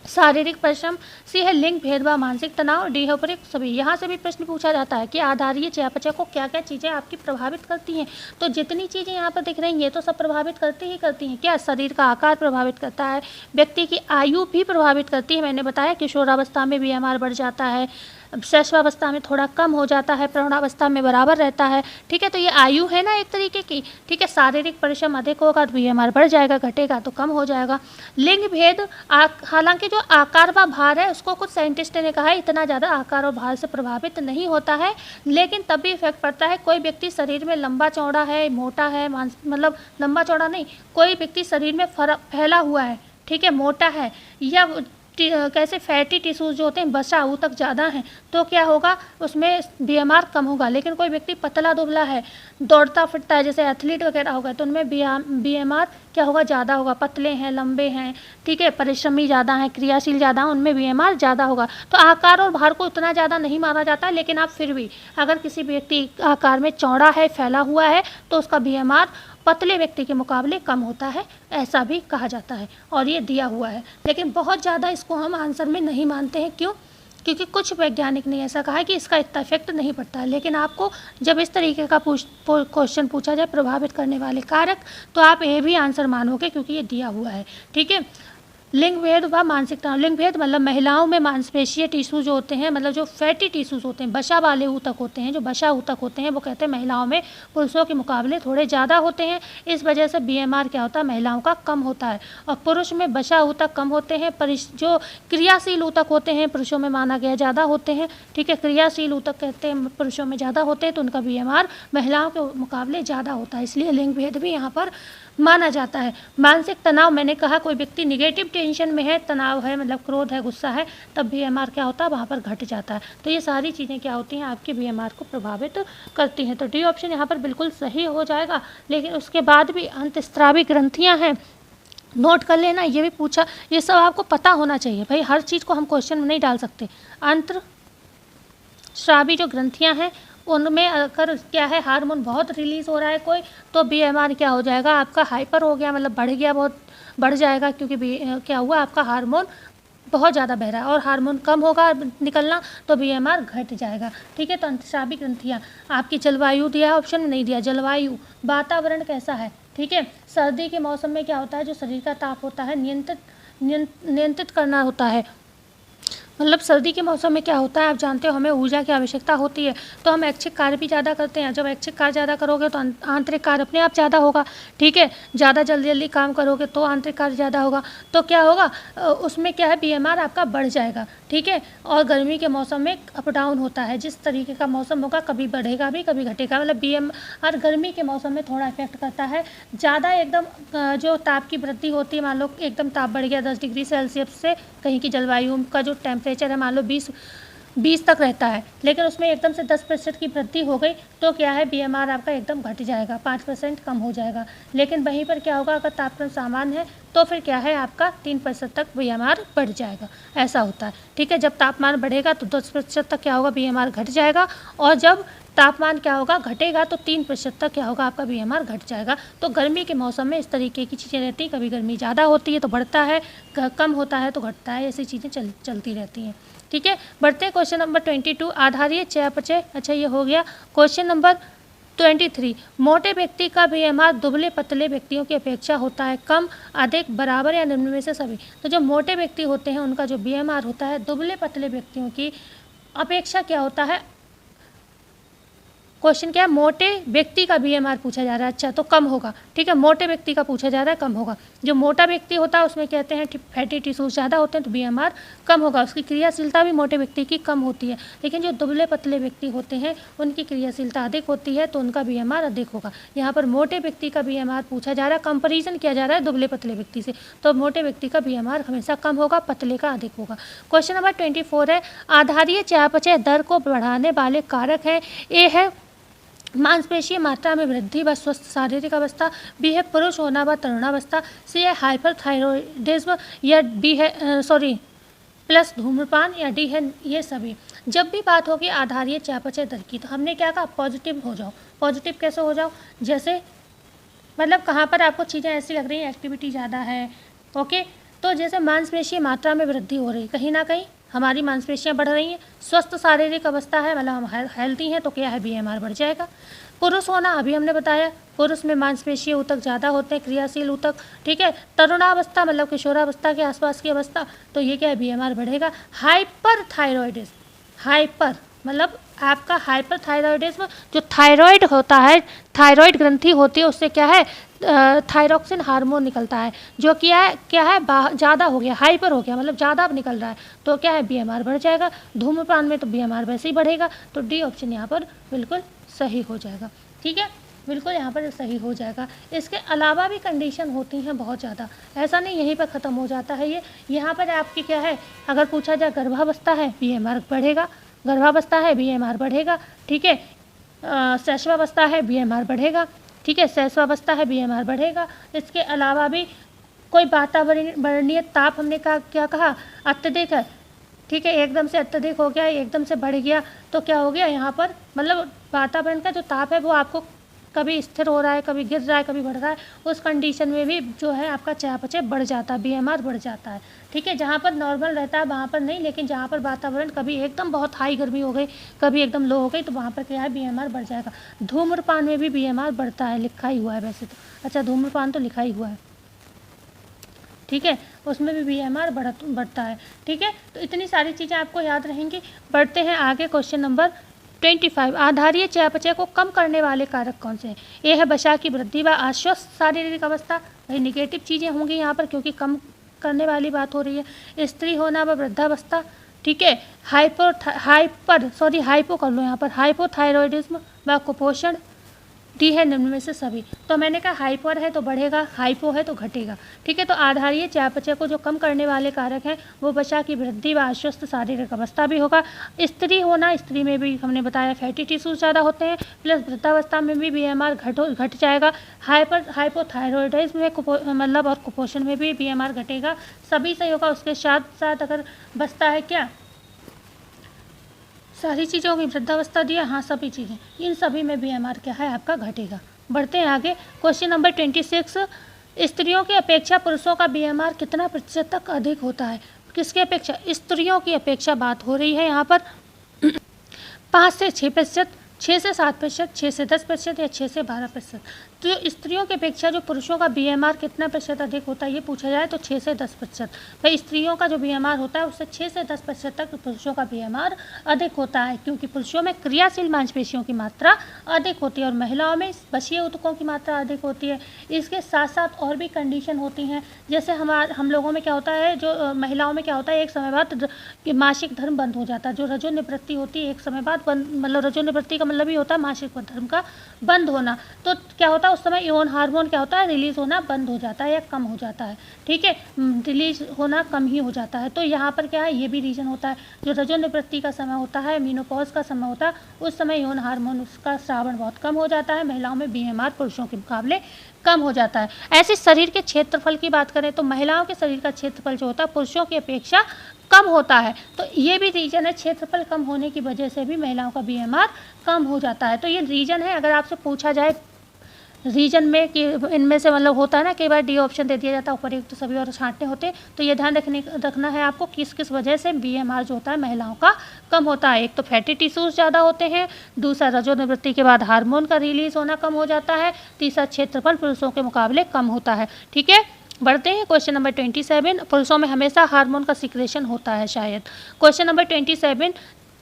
शारीरिक परिश्रम, सी है लिंग भेद व मानसिक तनाव, डी है उपरोक्त सभी। यहाँ से भी प्रश्न पूछा जाता है कि आधारीय चयापचय को क्या क्या चीज़ें आपकी प्रभावित करती हैं। तो जितनी चीज़ें यहाँ पर दिख रही हैं तो सब प्रभावित करती हैं। क्या शरीर का आकार प्रभावित करता है, व्यक्ति की आयु भी प्रभावित करती है। मैंने बताया किशोरावस्था में BMR बढ़ जाता है, शैशवावस्था में थोड़ा कम हो जाता है, प्रौढ़ावस्था में बराबर रहता है। ठीक है, तो ये आयु है ना एक तरीके की। ठीक है, शारीरिक परिश्रम अधिक होगा तो BMR बढ़ जाएगा, घटेगा तो कम हो जाएगा। लिंग भेद, हालांकि जो आकार व भार है उसको कुछ साइंटिस्ट ने कहा है इतना ज़्यादा आकार और भार से प्रभावित नहीं होता है, लेकिन तब भी इफेक्ट पड़ता है। कोई व्यक्ति शरीर में लंबा चौड़ा है, मोटा है, मतलब लंबा चौड़ा नहीं, कोई व्यक्ति शरीर में फैला हुआ है, ठीक है, मोटा है, या कैसे फैटी टिश्यूज जो होते हैं वसा ऊतक ज़्यादा हैं तो क्या होगा, उसमें BMR कम होगा। लेकिन कोई व्यक्ति पतला दुबला है, दौड़ता फिरता है, जैसे एथलीट वगैरह होगा, तो उनमें BMR क्या होगा, ज़्यादा होगा। पतले हैं, लंबे हैं, ठीक है, परिश्रमी ज़्यादा हैं, क्रियाशील ज़्यादा हैं, उनमें BMR ज़्यादा होगा। तो आकार और भार को उतना ज़्यादा नहीं माना जाता, लेकिन आप फिर भी अगर किसी व्यक्ति आकार में चौड़ा है, फैला हुआ है, तो उसका BMR पतले व्यक्ति के मुकाबले कम होता है, ऐसा भी कहा जाता है और ये दिया हुआ है। लेकिन बहुत ज़्यादा इसको हम आंसर में नहीं मानते हैं। क्यों? क्योंकि कुछ वैज्ञानिक ने ऐसा कहा है कि इसका इतना इफेक्ट नहीं पड़ता है। लेकिन आपको जब इस तरीके का क्वेश्चन पूछा जाए प्रभावित करने वाले कारक, तो आप ये भी आंसर मानोगे क्योंकि ये दिया हुआ है। ठीक है। लिंग भेद व मानसिक तनाव। लिंग भेद मतलब महिलाओं में मांसपेशीय टिश्यू जो होते हैं, मतलब जो फैटी टिश्यूज होते हैं, वसा वाले ऊतक होते हैं, जो वसा ऊतक होते हैं, वो कहते हैं महिलाओं में पुरुषों के मुकाबले थोड़े ज़्यादा होते हैं। इस वजह से BMR क्या होता है, महिलाओं का कम होता है। और पुरुष में वसा ऊतक कम होते हैं, जो क्रियाशील ऊतक होते हैं पुरुषों में माना गया ज़्यादा होते हैं। ठीक है, क्रियाशील ऊतक कहते हैं पुरुषों में ज़्यादा होते हैं, तो उनका BMR महिलाओं के मुकाबले ज़्यादा होता है। इसलिए लिंग भेद भी यहाँ पर माना जाता है। मानसिक तनाव, मैंने कहा कोई व्यक्ति निगेटिव टेंशन में है, तनाव है, मतलब क्रोध है, गुस्सा है, तब BMR क्या होता है, वहाँ पर घट जाता है। तो ये सारी चीज़ें क्या होती हैं, आपके BMR को प्रभावित करती हैं। तो डी ऑप्शन यहाँ पर बिल्कुल सही हो जाएगा। लेकिन उसके बाद भी अंतस्रावी ग्रंथियाँ हैं, नोट कर लेना, ये भी पूछा, ये सब आपको पता होना चाहिए भाई। हर चीज़ को हम क्वेश्चन में नहीं डाल सकते। अंतस्रावी जो ग्रंथियाँ हैं उनमें अगर क्या है, हार्मोन बहुत रिलीज़ हो रहा है कोई, तो BMR क्या हो जाएगा, आपका हाइपर हो गया, मतलब बढ़ गया, बहुत बढ़ जाएगा, क्योंकि क्या हुआ, आपका हार्मोन बहुत ज़्यादा बह रहा है। और हार्मोन कम होगा निकलना तो BMR घट जाएगा। ठीक है। तो अंतस्रावी ग्रंथियाँ, आपकी जलवायु दिया, ऑप्शन में नहीं दिया, जलवायु, वातावरण कैसा है। ठीक है। सर्दी के मौसम में क्या होता है, जो शरीर का ताप होता है नियंत्रित करना होता है। मतलब सर्दी के मौसम में क्या होता है, आप जानते हो हमें ऊर्जा की आवश्यकता होती है, तो हम ऐच्छिक कार्य भी ज़्यादा करते हैं। जब ऐच्छिक कार्य ज़्यादा करोगे तो आंतरिक कार्य अपने आप ज़्यादा होगा। ठीक है। ज़्यादा जल्दी जल्दी काम करोगे तो आंतरिक कार्य ज़्यादा होगा, तो क्या होगा, उसमें क्या है, BMR आपका बढ़ जाएगा। ठीक है। और गर्मी के मौसम में अप डाउन होता है, जिस तरीके का मौसम होगा कभी बढ़ेगा भी कभी घटेगा। मतलब BMR गर्मी के मौसम में थोड़ा इफेक्ट करता है। ज़्यादा एकदम जो ताप की वृद्धि होती है, मान लो एकदम ताप बढ़ गया 10 डिग्री सेल्सियस से, कहीं की जलवायु का जो टेम्परेचर है मान लो 20 तक रहता है, लेकिन उसमें एकदम से 10% की वृद्धि हो गई, तो क्या है, BMR आपका एकदम घट जाएगा, 5% कम हो जाएगा। लेकिन वहीं पर क्या होगा, अगर तापमान सामान्य है तो फिर क्या है, आपका 3% तक BMR बढ़ जाएगा। ऐसा होता है। ठीक है। जब तापमान बढ़ेगा तो 10% तक क्या होगा, BMR घट जाएगा। और जब तापमान क्या होगा, घटेगा, तो 3% तक क्या होगा, आपका BMR घट जाएगा। तो गर्मी के मौसम में इस तरीके की चीज़ें रहती हैं। कभी गर्मी ज़्यादा होती है तो बढ़ता है, कम होता है तो घटता है, ऐसी चीज़ें चलती रहती हैं। ठीक है। बढ़ते हैं क्वेश्चन नंबर 22, आधारीय चयापचय। अच्छा, ये हो गया। क्वेश्चन नंबर 23, मोटे व्यक्ति का BMR दुबले पतले व्यक्तियों की अपेक्षा होता है कम, अधिक, बराबर या निम्न में से सभी। तो जो मोटे व्यक्ति होते हैं उनका जो BMR होता है दुबले पतले व्यक्तियों की अपेक्षा क्या होता है, क्वेश्चन क्या है, मोटे व्यक्ति का BMR पूछा जा रहा है। अच्छा, तो कम होगा। ठीक है। मोटे व्यक्ति का पूछा जा रहा है, कम होगा। जो मोटा व्यक्ति होता है उसमें कहते हैं फैटी टिश्यूज ज़्यादा होते हैं, तो BMR कम होगा। उसकी क्रियाशीलता भी मोटे व्यक्ति की कम होती है। लेकिन जो दुबले पतले व्यक्ति होते हैं उनकी क्रियाशीलता अधिक होती है, तो उनका BMR अधिक होगा। यहाँ पर मोटे व्यक्ति का BMR पूछा जा रहा है, कंपेरिजन किया जा रहा है दुबले पतले व्यक्ति से, तो मोटे व्यक्ति का BMR हमेशा कम होगा, पतले का अधिक होगा। क्वेश्चन नंबर 24 है, आधारीय चयापचय दर को बढ़ाने वाले कारक हैं। ए है मांसपेशीय मात्रा में वृद्धि व स्वस्थ शारीरिक अवस्था, बी है पुरुष होना व तरुणावस्था, सी है हाइपरथायरॉयडिज्म, या डी है प्लस धूम्रपान, या डी है ये सभी। जब भी बात होगी आधारीय चयापचय दर की, तो हमने क्या कहा, पॉजिटिव हो जाओ। पॉजिटिव कैसे हो जाओ, जैसे मतलब कहाँ पर आपको चीज़ें ऐसी लग रही हैं, एक्टिविटी ज़्यादा है, ओके, तो जैसे मांसपेशीय मात्रा में वृद्धि हो रही, कहीं ना कहीं हमारी मांसपेशियां बढ़ रही हैं, स्वस्थ शारीरिक अवस्था है, मतलब हम हेल्दी हैं, तो क्या है, BMR बढ़ जाएगा। पुरुष होना, अभी हमने बताया, पुरुष में मांसपेशीय ऊतक ज़्यादा होते हैं, क्रियाशील ऊतक। ठीक है। तरुणावस्था मतलब किशोरावस्था के आसपास की अवस्था, तो ये क्या है, BMR बढ़ेगा। हाइपरथायरॉयडिज्म, हाइपर मतलब आपका हाइपरथायरॉयडिज्म, जो थायराइड होता है, थायराइड ग्रंथि होती है, उससे क्या है, थायरॉक्सिन हार्मोन निकलता है, जो क्या है ज़्यादा हो गया, हाइपर हो गया, मतलब ज़्यादा अब निकल रहा है, तो क्या है, BMR बढ़ जाएगा। धूम्रपान में तो BMR वैसे ही बढ़ेगा, तो डी ऑप्शन यहाँ पर बिल्कुल सही हो जाएगा। ठीक है। बिल्कुल यहाँ पर सही हो जाएगा। इसके अलावा भी कंडीशन होती हैं बहुत ज़्यादा, ऐसा नहीं यहीं पर ख़त्म हो जाता है ये। यहाँ पर आपकी क्या है, अगर पूछा जाए गर्भावस्था है BMR बढ़ेगा, गर्भावस्था है BMR बढ़ेगा, ठीक है। शैशवावस्था है BMR बढ़ेगा, ठीक है, शैशवावस्था है BMR बढ़ेगा। इसके अलावा भी कोई वातावरणीय ताप, हमने कहा क्या कहा, अत्यधिक है, ठीक है, एकदम से अत्यधिक हो गया, एकदम से बढ़ गया, तो क्या हो गया यहाँ पर, मतलब वातावरण का जो ताप है वो आपको कभी स्थिर हो रहा है, कभी गिर रहा है, कभी बढ़ रहा है, उस कंडीशन में भी जो है आपका चयापचय बढ़ जाता है, BMR बढ़ जाता है, ठीक है। जहाँ पर नॉर्मल रहता है वहाँ पर नहीं, लेकिन जहाँ पर वातावरण कभी एकदम बहुत हाई गर्मी हो गई, कभी एकदम लो हो गई, तो वहाँ पर क्या है BMR बढ़ जाएगा। धूम्रपान में भी BMR बढ़ता है, लिखा ही हुआ है वैसे तो, अच्छा धूम्रपान तो लिखा ही हुआ है, ठीक है, उसमें भी BMR बढ़ता है, ठीक है। तो इतनी सारी चीज़ें आपको याद रहेंगी। बढ़ते हैं आगे, क्वेश्चन नंबर 25। आधारीय चयापचय को कम करने वाले कारक कौन से हैं? ये है वसा की वृद्धि व अस्वस्थ शारीरिक अवस्था, वही निगेटिव चीज़ें होंगी यहाँ पर क्योंकि कम करने वाली बात हो रही है। स्त्री होना व वृद्धावस्था, ठीक है। हाइपो कर लो यहाँ पर, हाइपोथायरॉयडिज्म व कुपोषण, डी है निम्न में से सभी। तो मैंने कहा हाइपर है तो बढ़ेगा, हाइपो है तो घटेगा, ठीक है। तो आधारीय चयापचय को जो कम करने वाले कारक हैं वो वसा की वृद्धि व अस्वस्थ शारीरिक अवस्था भी होगा। स्त्री होना, स्त्री में भी हमने बताया फैटी टिश्यूज ज़्यादा होते हैं, प्लस वृद्धावस्था में भी BMR घट जाएगा। हाइपोथायरॉयडिज्म में मतलब और कुपोषण में भी BMR घटेगा, सभी सही होगा। उसके साथ साथ अगर बचता है क्या, सारी चीज़ों की वृद्धावस्था दिया, हाँ सभी चीज़ें, इन सभी में BMR क्या है आपका घटेगा। बढ़ते हैं आगे, क्वेश्चन नंबर 26। स्त्रियों की अपेक्षा पुरुषों का BMR कितना प्रतिशत तक अधिक होता है? किसकी अपेक्षा? स्त्रियों की अपेक्षा बात हो रही है यहाँ पर। 5 से 6%, 6 से 7%, 6 से 10% या 6 से 12%। तो स्त्रियों की अपेक्षा जो पुरुषों का BMR कितना प्रतिशत अधिक होता है ये पूछा जाए तो 6 से 10%। भाई स्त्रियों का जो BMR होता है उससे 6 से 10% तक पुरुषों का BMR अधिक होता है, क्योंकि पुरुषों में क्रियाशील मांसपेशियों की मात्रा अधिक होती है और महिलाओं में बशीय ऊतकों की मात्रा अधिक होती है। इसके साथ साथ और भी कंडीशन होती हैं, जैसे हम लोगों में क्या होता है, जो महिलाओं में क्या होता है, एक समय बाद मासिक धर्म बंद हो जाता है, जो रजोनिवृत्ति होती है एक समय बाद बंद, मतलब रजोनिवृत्ति का मतलब ही होता है मासिक धर्म का बंद होना। तो क्या होता है उस समय यौन हार्मोन क्या होता है, रिलीज होना बंद हो जाता है या कम हो जाता है, ठीक है, रिलीज होना कम ही हो जाता है। तो यहाँ पर क्या है, ये भी रीजन होता है। जो रजोनिवृत्ति का समय होता है, मीनोपॉज का समय होता है, उस समय यौन हार्मोन उसका स्रावण बहुत कम हो जाता है, महिलाओं में BMR पुरुषों के मुकाबले कम हो जाता है। ऐसे शरीर के क्षेत्रफल की बात करें तो महिलाओं के शरीर का क्षेत्रफल जो होता है पुरुषों की अपेक्षा कम होता है, तो ये भी रीजन है, क्षेत्रफल कम होने की वजह से भी महिलाओं का BMR कम हो जाता है। तो ये रीजन है। अगर आपसे पूछा जाए रीजन में कि इनमें से मतलब होता है ना, कई बार डी ऑप्शन दे दिया जाता है, ऊपर एक तो सभी और छांटने होते हैं, तो ये ध्यान रखना है आपको किस किस वजह से BMR जो होता है महिलाओं का कम होता है। एक तो फैटी टिश्यूज ज़्यादा होते हैं, दूसरा रजोनिवृत्ति के बाद हार्मोन का रिलीज होना कम हो जाता है, तीसरा क्षेत्रफल पुरुषों के मुकाबले कम होता है, ठीक है। बढ़ते हैं क्वेश्चन नंबर 27। पुरुषों में हमेशा हार्मोन का सिक्रेशन होता है शायद। Question number 27।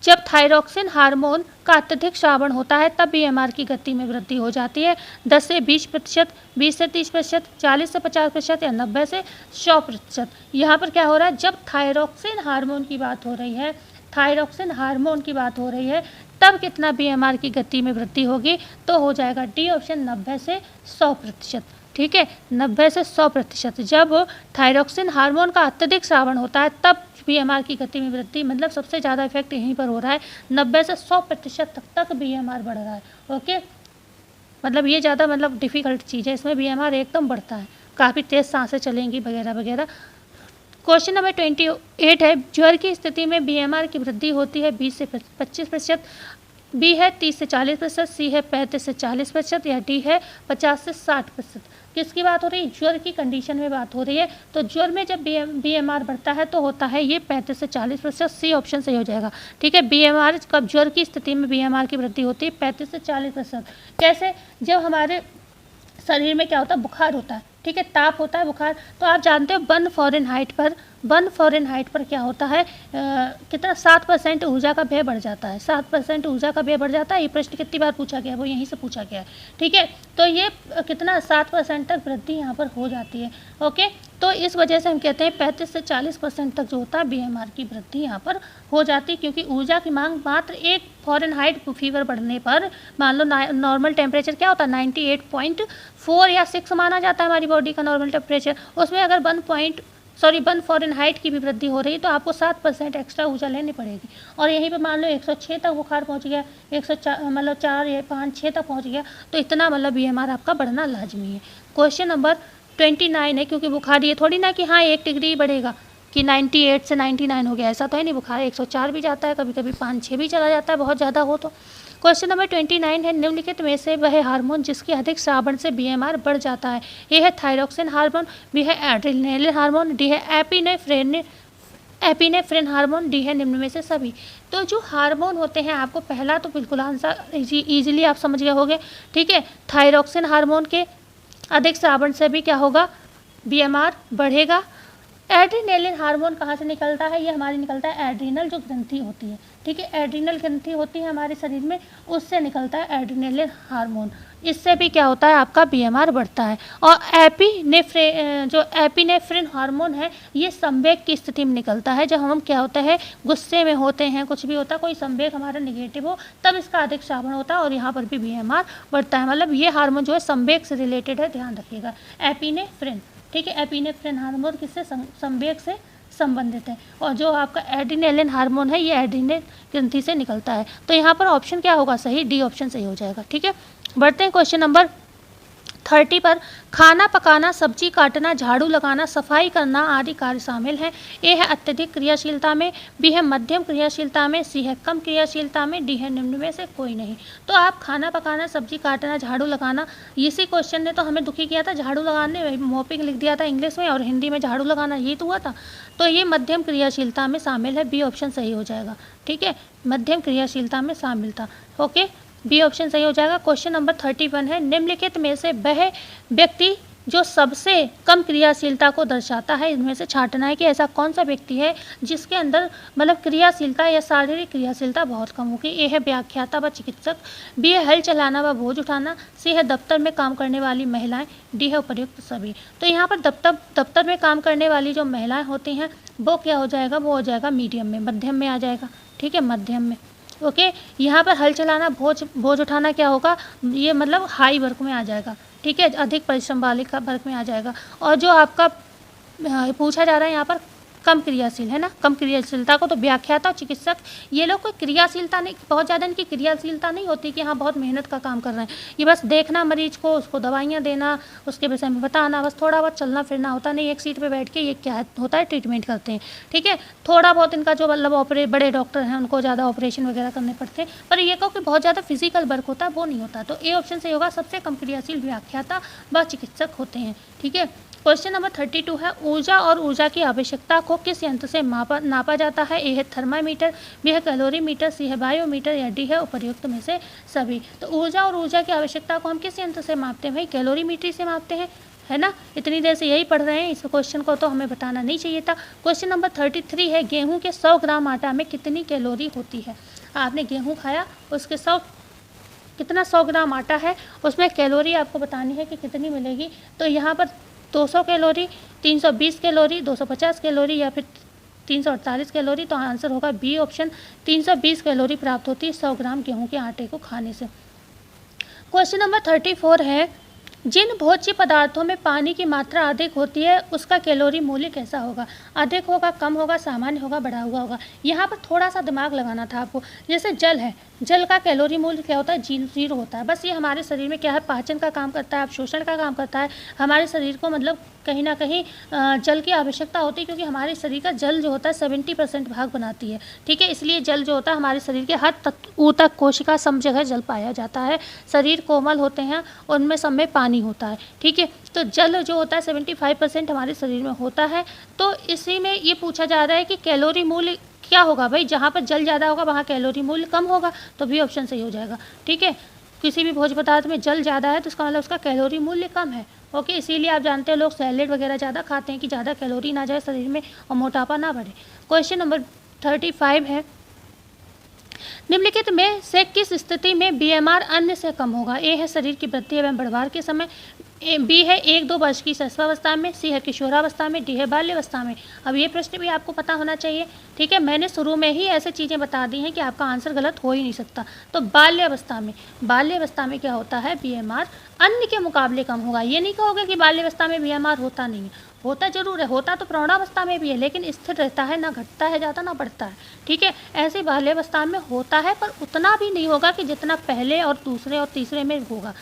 जब थायरॉक्सिन हार्मोन का अत्यधिक श्रावण होता है तब BMR की गति में वृद्धि हो जाती है 10 से 20%, 20 से 30%, 40 से 50% या 90 से 100%। यहाँ पर क्या हो रहा है, जब थायरॉक्सिन हार्मोन की बात हो रही है, थायरॉक्सिन हार्मोन की बात हो रही है, तब कितना BMR की गति में वृद्धि होगी, तो हो जाएगा डी ऑप्शन 90 से 100%, ठीक है, 90 से 100%। जब थायरॉक्सिन हार्मोन का अत्यधिक श्रावण होता है तब BMR की गति में वृद्धि, मतलब सबसे ज़्यादा इफेक्ट यहीं पर हो रहा है, 90 से 100% तक BMR बढ़ रहा है, ओके। मतलब ये ज़्यादा मतलब डिफ़िकल्ट चीज़ है, इसमें BMR एकदम बढ़ता है, काफ़ी तेज़ सांसें चलेंगी वगैरह वगैरह। क्वेश्चन नंबर 28 है, ज्वर की स्थिति में BMR की वृद्धि होती है 20 से 25%, बी है 30 से 40%, सी है 35 से 40% या डी है 50 से 60%। किसकी बात हो रही है, ज्वर की कंडीशन में बात हो रही है। तो ज्वर में जब BMR बढ़ता है तो होता है ये 35 से 40%, सी ऑप्शन सही हो जाएगा, ठीक है। BMR कब ज्वर की स्थिति में BMR की वृद्धि होती है 35 से 40%। कैसे, जब हमारे शरीर में क्या होता है, बुखार होता है, ठीक है, ताप होता है, बुखार, तो आप जानते हो 1 फ़ारेनहाइट पर 1 फ़ारेनहाइट पर क्या होता है, कितना 7% ऊर्जा का व्यय बढ़ जाता है, 7% ऊर्जा का व्यय बढ़ जाता है। ये प्रश्न कितनी बार पूछा गया है, वो यहीं से पूछा गया है, ठीक है। तो ये कितना 7% तक वृद्धि यहाँ पर हो जाती है, ओके। तो इस वजह से हम कहते हैं 35 से 40% तक जो होता है BMR की वृद्धि यहाँ पर हो जाती है, क्योंकि ऊर्जा की मांग मात्र 1 फ़ारेनहाइट फीवर बढ़ने पर, मान लो नॉर्मल टेम्परेचर क्या होता है 98.4 या 6 माना जाता है हमारी बॉडी का नॉर्मल टेम्परेचर, उसमें अगर 1 फ़ारेनहाइट की भी वृद्धि हो रही तो आपको 7% एक्स्ट्रा ऊर्जा लेनी पड़ेगी। और यहीं पे मान लो 106 तक बुखार पहुंच गया, 104 मतलब 4 या 5 6 तक पहुंच गया, तो इतना मतलब BMR आपका बढ़ना लाजमी है। क्वेश्चन नंबर 29 है, क्योंकि बुखार ये थोड़ी ना कि हाँ 1 डिग्री बढ़ेगा कि 98 से 99 हो गया, ऐसा तो है नहीं। बुखार 104 भी जाता है, कभी कभी 5-6 भी चला जाता है, बहुत ज़्यादा हो तो। क्वेश्चन नंबर 29 है, निम्नलिखित में से वह हार्मोन जिसकी अधिक श्रावण से BMR बढ़ जाता है। ए है थायरोक्सिन हार्मोन, बी है एड्रेनालिन हार्मोन, डी है एपिनेफ्रिन हार्मोन, डी है निम्न में से सभी। तो जो हार्मोन होते हैं, आपको पहला तो बिल्कुल आंसर इजीली आप समझ गए होंगे, ठीक है। थायरोक्सिन हार्मोन के अधिक श्रावण से भी क्या होगा, BMR बढ़ेगा। एड्रीनलिन हार्मोन कहाँ से निकलता है, ये हमारी निकलता है एड्रीनल जो ग्रंथि होती है, ठीक है। एड्रीनल ग्रंथि होती है हमारे शरीर में, उससे निकलता है एड्रीनलिन हार्मोन, इससे भी क्या होता है आपका BMR बढ़ता है। और एपिनेफ्रिन हार्मोन है, ये संवेग की स्थिति में निकलता है, जब हम क्या होता है गुस्से में होते हैं, कुछ भी होता है, कोई संवेग हमारा निगेटिव हो, तब इसका अधिक श्रावण होता है और यहाँ पर भी BMR बढ़ता है। मतलब ये हार्मोन जो है संवेग से रिलेटेड है, ध्यान रखिएगा, एपिनेफ्रिन, ठीक है। एपिनेफ्रिन हार्मोन किससे, संवेग से संबंधित है। और जो आपका एड्रीनलिन हार्मोन है, ये एड्रीनल ग्रंथि से निकलता है। तो यहाँ पर ऑप्शन क्या होगा सही, डी ऑप्शन सही हो जाएगा, ठीक है। बढ़ते हैं क्वेश्चन नंबर 30 पर। खाना पकाना, सब्जी काटना, झाड़ू लगाना, सफाई करना आदि कार्य शामिल हैं। ए है अत्यधिक क्रियाशीलता में, बी है मध्यम क्रियाशीलता में, सी है कम क्रियाशीलता में, डी है निम्न में से कोई नहीं। तो आप खाना पकाना, सब्जी काटना, झाड़ू लगाना, इसी क्वेश्चन ने तो हमें दुखी किया था, झाड़ू लगाने मॉपिंग लिख दिया था इंग्लिश में और हिंदी में झाड़ू लगाना, ये तो हुआ था। तो ये मध्यम क्रियाशीलता में शामिल है, बी ऑप्शन सही हो जाएगा, ठीक है। मध्यम क्रियाशीलता में शामिल था, ओके, बी ऑप्शन सही हो जाएगा। क्वेश्चन नंबर 31 है, निम्नलिखित में से वह व्यक्ति जो सबसे कम क्रियाशीलता को दर्शाता है, इनमें से छांटना है कि ऐसा कौन सा व्यक्ति है जिसके अंदर मतलब क्रियाशीलता या शारीरिक क्रियाशीलता बहुत कम होगी। ए है व्याख्याता व चिकित्सक, बी है हल चलाना व बोझ उठाना, सी है दफ्तर में काम करने वाली महिलाएं, डी है उपर्युक्त सभी। तो यहाँ पर दफ्तर में काम करने वाली जो महिलाएं होती हैं वो क्या हो जाएगा, वो हो जाएगा मीडियम में, मध्यम में आ जाएगा, ठीक है, मध्यम में, ओके। यहाँ पर हल चलाना, बोझ उठाना क्या होगा, ये मतलब हाई वर्ग में आ जाएगा, ठीक है, अधिक परिश्रम वाले का वर्ग में आ जाएगा। और जो आपका पूछा जा रहा है यहाँ पर कम क्रियाशील है ना, कम क्रियाशीलता को तो व्याख्याता और चिकित्सक, ये लोग कोई क्रियाशीलता नहीं, बहुत ज़्यादा इनकी क्रियाशीलता नहीं होती कि हाँ बहुत मेहनत का काम कर रहे हैं, ये बस देखना मरीज को, उसको दवाइयाँ देना, उसके विषय में बताना, बस थोड़ा बहुत चलना फिरना होता नहीं, एक सीट पे बैठ के ये क्या होता है ट्रीटमेंट करते हैं, ठीक है। थोड़ा बहुत इनका जो मतलब बड़े डॉक्टर हैं उनको ज़्यादा ऑपरेशन वगैरह करने पड़ते हैं, पर ये को कि बहुत ज़्यादा फिजिकल वर्क होता है वो नहीं होता। तो ए ऑप्शन से होगा, सबसे कम क्रियाशील व्याख्याता व चिकित्सक होते हैं, ठीक है। क्वेश्चन नंबर 32 है, ऊर्जा और ऊर्जा की आवश्यकता को किस यंत्र से नापा जाता है। ए है थर्मामीटर, बी है कैलोरीमीटर, सी है बायोमीटर, या डी है उपर्युक्त में से सभी। तो ऊर्जा और ऊर्जा की आवश्यकता को हम किस यंत्र से मापते हैं भाई, कैलोरीमीटर से मापते हैं, है ना। इतनी देर से यही पढ़ रहे हैं, इस क्वेश्चन को तो हमें बताना नहीं चाहिए था। क्वेश्चन नंबर 33 है, गेहूँ के 100 ग्राम आटा में कितनी कैलोरी होती है। आपने गेहूँ खाया, उसके 100 ग्राम आटा है, उसमें कैलोरी आपको बतानी है कि कितनी मिलेगी। तो यहाँ पर 200 कैलोरी, 320 कैलोरी, 250 कैलोरी या फिर 348 कैलोरी। तो आंसर होगा बी ऑप्शन, 320 कैलोरी प्राप्त होती है 100 ग्राम गेहूं के आटे को खाने से। क्वेश्चन नंबर 34 है, जिन भोज्य पदार्थों में पानी की मात्रा अधिक होती है उसका कैलोरी मूल्य कैसा होगा। अधिक होगा, कम होगा, सामान्य होगा, बढ़ा हुआ होगा। यहाँ पर थोड़ा सा दिमाग लगाना था आपको। जैसे जल है, जल का कैलोरी मूल्य क्या होता है, 0 होता है। बस ये हमारे शरीर में क्या है, पाचन का काम करता है, अवशोषण का काम करता है। हमारे शरीर को मतलब कहीं ना कहीं जल की आवश्यकता होती है, क्योंकि हमारे शरीर का जल जो होता है 70% भाग बनाती है, ठीक है। इसलिए जल जो होता है हमारे शरीर के हर ऊतक, कोशिका, सब जगह जल पाया जाता है। शरीर कोमल होते हैं, उनमें सब में पानी होता है, ठीक है। तो जल जो होता है 75% हमारे शरीर में होता है। तो इसी में ये पूछा जा रहा है कि कैलोरी मूल्य क्या होगा भाई, जहाँ पर जल ज़्यादा होगा वहाँ कैलोरी मूल्य कम होगा, तो भी ऑप्शन सही हो जाएगा, ठीक है। किसी भी भोज्य पदार्थ में जल ज़्यादा है तो इसका मतलब उसका कैलोरी मूल्य कम है, ओके, इसीलिए आप जानते हो लोग सैलेड वगैरह ज़्यादा खाते हैं कि ज़्यादा कैलोरी ना जाए शरीर में और मोटापा ना बढ़े। क्वेश्चन नंबर 35 है, निम्नलिखित में से किस स्थिति में बीएमआर अन्य से कम होगा? ए है शरीर की वृद्धि एवं बढ़वार के समय, बी है 1-2 वर्ष की शिशुअवस्था में, सी है किशोरावस्था में, डी है बाल्यावस्था में। अब ये प्रश्न भी आपको पता होना चाहिए, ठीक है। मैंने शुरू में ही ऐसे चीज़ें बता दी हैं कि आपका आंसर गलत हो ही नहीं सकता। तो बाल्यावस्था में, बाल्यावस्था में क्या होता है, बीएमआर अन्य के मुकाबले कम होगा। ये नहीं कहोगे कि बाल्यावस्था में बीएमआर होता नहीं है, होता जरूर है, होता तो प्रौढ़ावस्था में भी है, लेकिन स्थिर रहता है, ना घटता है ज़्यादा ना बढ़ता है, ठीक है। ऐसे बाल्यावस्था में होता है, पर उतना भी नहीं होगा कि जितना पहले और दूसरे और तीसरे में होगा,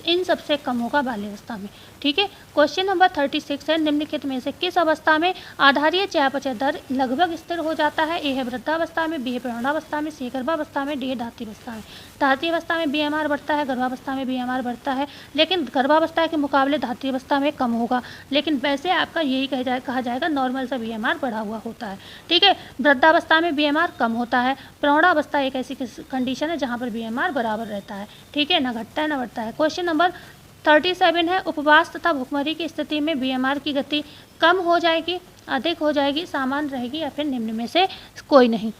इन सबसे कम होगा बाल्यावस्था में, ठीक है। क्वेश्चन नंबर 36 है, निम्नलिखित में से किस अवस्था में आधारीय चयापचय दर लगभग स्थिर हो जाता है? ए है वृद्धावस्था में, बी है प्रौढ़ावस्था में, सी है गर्भावस्था में, डी है धात्रीवस्था में। धात्रीवस्था में बीएमआर बढ़ता है, गर्भावस्था में बीएमआर बढ़ता है, लेकिन गर्भावस्था के मुकाबले धात्रीवस्था में कम होगा, लेकिन वैसे आपका यही कहा जाएगा नॉर्मल सा बीएमआर बढ़ा हुआ होता है, ठीक है। वृद्धावस्था में बीएमआर कम होता है, प्रौढ़ावस्था एक ऐसी कंडीशन है जहाँ पर बीएमआर बराबर रहता है, ठीक है, ना घटता है ना बढ़ता है। क्वेश्चन नंबर 37 है, उपवास तथा भुखमरी की स्थिति में बीएमआर की गति कम हो जाएगी, अधिक हो जाएगी, सामान्य रहेगी या फिर निम्न में से कोई नहीं।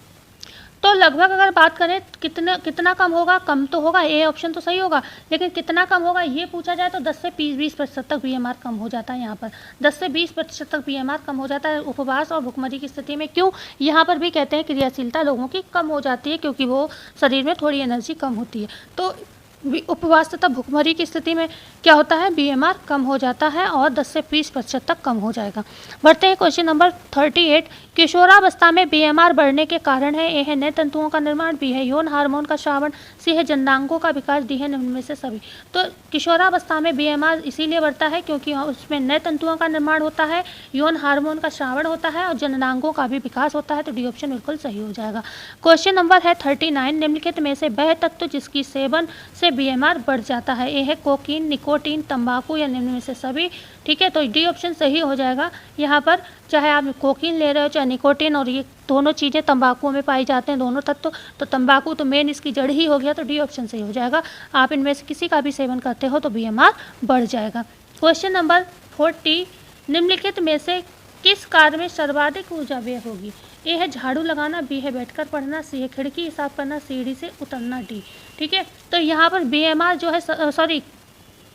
तो लगभग अगर बात करें कितना कम होगा, कम तो होगा, ए ऑप्शन तो सही होगा, लेकिन कितना कम होगा ये पूछा जाए तो 10 से 20% तक बीएमआर कम हो जाता है। यहाँ पर 10 से 20% तक बीएमआर कम हो जाता है उपवास और भुखमरी की स्थिति में। क्यों? यहाँ पर भी कहते हैं क्रियाशीलता लोगों की कम हो जाती है, क्योंकि वो शरीर में थोड़ी एनर्जी कम होती है। तो उपवास तथा भुखमरी की स्थिति में क्या होता है, बीएमआर कम हो जाता है और 10 से 20% तक कम हो जाएगा। बढ़ते हैं क्वेश्चन नंबर 38, किशोरावस्था में बीएमआर बढ़ने के कारण है? ए है नए तंतुओं का निर्माण, बी है यौन हार्मोन का स्रावण, सी है जननांगों का विकास, डी है निम्न में से सभी। तो किशोरावस्था में बीएमआर इसीलिए बढ़ता है क्योंकि उसमें नए तंतुओं का निर्माण होता है, यौन हार्मोन का स्रावण होता है और जननांगों का भी विकास होता है। तो डी ऑप्शन बिल्कुल सही हो जाएगा। क्वेश्चन नंबर है 39, निम्नलिखित में से वह तत्व जिसकी सेवन से बीएमआर बढ़ जाता है? ए है कोकीन, निकोटीन, तंबाकू या निम्न में से सभी, ठीक है। तो डी ऑप्शन सही हो जाएगा। यहाँ पर चाहे आप कोकीन ले रहे हो चाहे निकोटीन, और ये दोनों चीज़ें तंबाकू में पाई जाते हैं, दोनों तत्व। तो तंबाकू तो मेन इसकी जड़ ही हो गया, तो डी ऑप्शन सही हो जाएगा। आप इनमें से किसी का भी सेवन करते हो तो बीएमआर बढ़ जाएगा। क्वेश्चन नंबर 40, निम्नलिखित में से किस कार्य में सर्वाधिक ऊर्जा व्यय होगी? ए है झाड़ू लगाना, बी है बैठकर पढ़ना, सी है खिड़की साफ करना, सीढ़ी से उतरना, डी, ठीक है। तो यहाँ पर बीएमआर जो है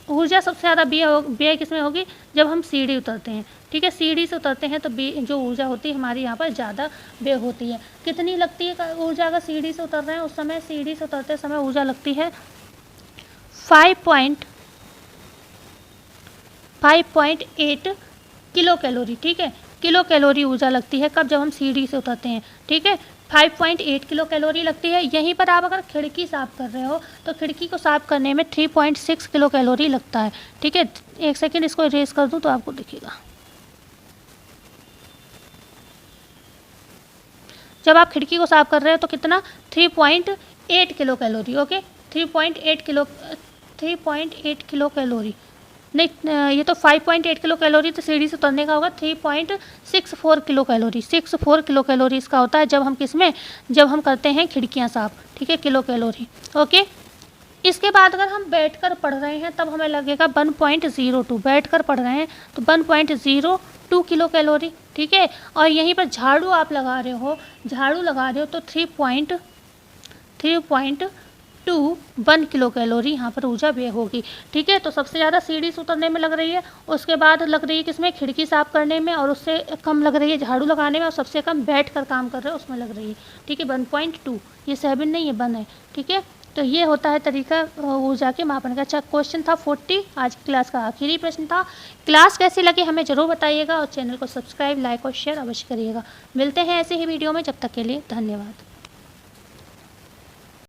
ऊर्जा सबसे ज़्यादा व्यय किस में होगी? जब हम सीढ़ी उतरते हैं, ठीक है। सीढ़ी से उतरते हैं तो जो ऊर्जा होती है हमारी यहाँ पर ज़्यादा व्यय होती है। कितनी लगती है ऊर्जा? अगर सीढ़ी से उतर रहे हैं उस समय, सीढ़ी से उतरते समय ऊर्जा लगती है 5.8 किलो कैलोरी, ठीक है। किलो कैलोरी ऊर्जा लगती है कब? जब हम सीढ़ी से उतरते हैं, ठीक है। 5.8 किलो कैलोरी लगती है। यहीं पर आप अगर खिड़की साफ़ कर रहे हो तो खिड़की को साफ़ करने में 3.6 किलो कैलोरी लगता है, ठीक है। एक सेकेंड इसको इरेज कर दूँ तो आपको दिखेगा। जब आप खिड़की को साफ़ कर रहे हो तो कितना? 3.8 kilo calorie, okay. 3.8 kilo calorie नहीं, ये तो 5.8 किलो कैलोरी, तो सीढ़ी से उतरने का होगा 3.64 किलो कैलोरी। 64 किलो कैलोरी इसका होता है जब हम जब हम करते हैं खिड़कियां साफ, ठीक है, किलो कैलोरी, ओके। इसके बाद अगर हम बैठकर पढ़ रहे हैं तब हमें लगेगा 1.02, बैठकर पढ़ रहे हैं तो 1.02 किलो कैलोरी, ठीक है। और यहीं पर झाड़ू आप लगा रहे हो तो 3.1 किलो कैलोरी यहाँ पर ऊर्जा व्यय होगी, ठीक है। तो सबसे ज़्यादा सीढ़ी से उतरने में लग रही है, उसके बाद लग रही है किसमें? खिड़की साफ करने में, और उससे कम लग रही है झाड़ू लगाने में, और सबसे कम बैठ कर काम कर रहे हो उसमें लग रही है, ठीक है। 1.2, ये 7 नहीं है, 1 है, ठीक है। तो ये होता है तरीका ऊर्जा के मापन का। अच्छा, क्वेश्चन था 40, आज की क्लास का आखिरी प्रश्न था। क्लास कैसी लगी हमें ज़रूर बताइएगा और चैनल को सब्सक्राइब, लाइक और शेयर अवश्य करिएगा। मिलते हैं ऐसे ही वीडियो में, जब तक के लिए धन्यवाद।